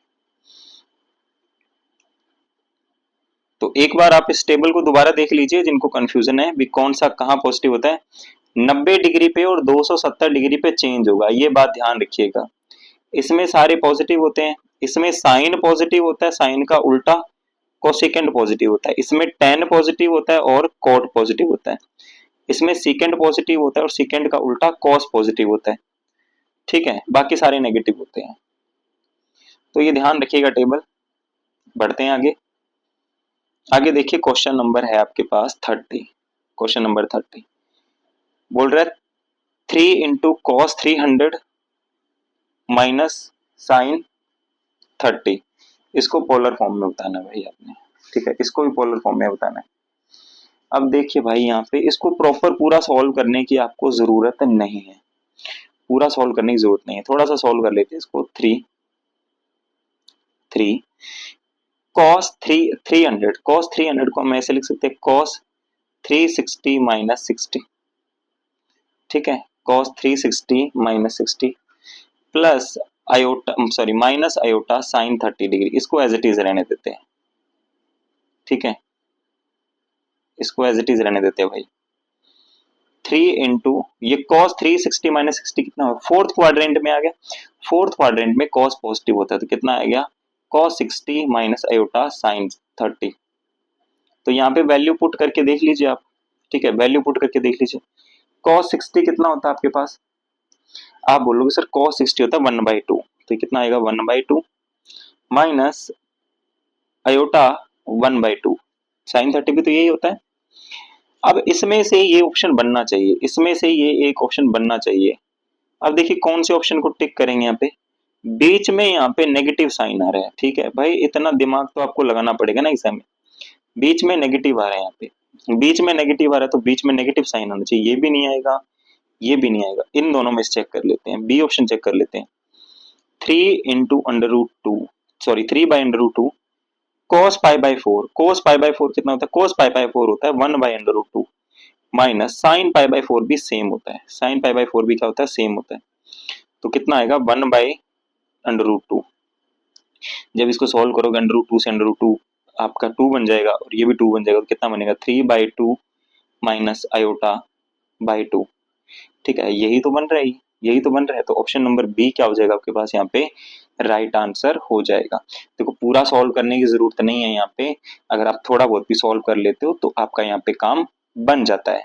तो एक बार आप इस टेबल को दोबारा देख लीजिए जिनको कंफ्यूजन है भी कौन सा कहाँ पॉजिटिव होता है। 90 डिग्री पे और 270 डिग्री पे चेंज होगा, ये बात ध्यान रखिएगा। इसमें सारे पॉजिटिव होते हैं, इसमें साइन पॉजिटिव होता है, साइन का उल्टा कोसेकेंड पॉजिटिव होता है, इसमें टेन पॉजिटिव होता है और कॉट पॉजिटिव होता है, इसमें सेकेंड पॉजिटिव होता है और सेकेंड का उल्टा कॉस पॉजिटिव होता है, ठीक है। बाकी सारे नेगेटिव होते हैं, तो ये ध्यान रखिएगा टेबल। बढ़ते हैं आगे। आगे देखिए क्वेश्चन नंबर है आपके पास 30। क्वेश्चन नंबर 30 बोल रहा है 3 इंटू कॉस 300 माइनस साइन 30, इसको पोलर फॉर्म में बताना है भाई आपने, ठीक है। इसको भी पोलर फॉर्म में बताना है। अब देखिए भाई यहाँ पे इसको प्रॉपर पूरा सॉल्व करने की आपको जरूरत नहीं है, पूरा सॉल्व करने की जरूरत नहीं है, थोड़ा सा सॉल्व कर लेते हैं इसको। 3 कॉस 300 को हम ऐसे लिख सकते हैं कॉस 360 माइनस 60, ठीक है। Cos 360 minus 60 plus iota sorry minus iota sine 30 degree, इसको एज इट इज रहने देते हैं, ठीक है। इसको एज इट इज रहने देते हैं भाई। 3 इंटू ये कॉस 360 माइनस 60 कितना हो, फोर्थ क्वाड्रेंट में आ गया। फोर्थ क्वाड्रेंट में कॉस पॉजिटिव होता है तो कितना आ गया, कॉस 60 माइनस आयोटा साइन 30। तो यहाँ पे वैल्यू पुट करके देख लीजिए आप, ठीक है, वैल्यू पुट करके देख लीजिए। कॉस 60 कितना होता है आपके पास, आप बोलोगे सर कॉस 60 होता है 1/2, तो कितना आएगा 1/2 माइनस आयोटा 1/2 साइन 30 भी तो यही होता है। अब इसमें से ये ऑप्शन बनना चाहिए, इसमें से ये एक ऑप्शन बनना चाहिए। अब देखिए कौन से ऑप्शन को टिक करेंगे, यहाँ पे बीच में यहाँ पे नेगेटिव साइन आ रहा है, ठीक है भाई, इतना दिमाग तो आपको लगाना पड़ेगा ना एग्जाम में। बीच में नेगेटिव आ रहा है, यहाँ पे बीच में नेगेटिव आ रहा है तो बीच में नेगेटिव साइन होना चाहिए, ये भी नहीं आएगा, ये भी नहीं आएगा। इन दोनों में चेक कर लेते हैं, बी ऑप्शन चेक कर लेते हैं। 3 into under root 2 sorry 3/√2 cos π/4, cos π/4 कितना होता है, cos π/4 होता है 1/√2 माइनस साइन π/4 भी सेम होता है, साइन π/4 भी क्या होता है, सेम होता है। तो कितना आएगा 1/√2। जब इसको सॉल्व करोगे अंडर रूट 2 से अंडर रूट 2 आपका 2 बन जाएगा और ये भी 2 बन जाएगा, तो कितना बनेगा 3/2 माइनस आयोटा बाई 2, ठीक है। यही तो बन रहा है, यही तो बन रहा है। तो ऑप्शन नंबर बी क्या हो जाएगा आपके पास यहाँ पे राइट आंसर हो जाएगा। देखो पूरा सॉल्व करने की जरूरत नहीं है यहाँ पे, अगर आप थोड़ा बहुत भी सॉल्व कर लेते हो तो आपका यहाँ पे काम बन जाता है।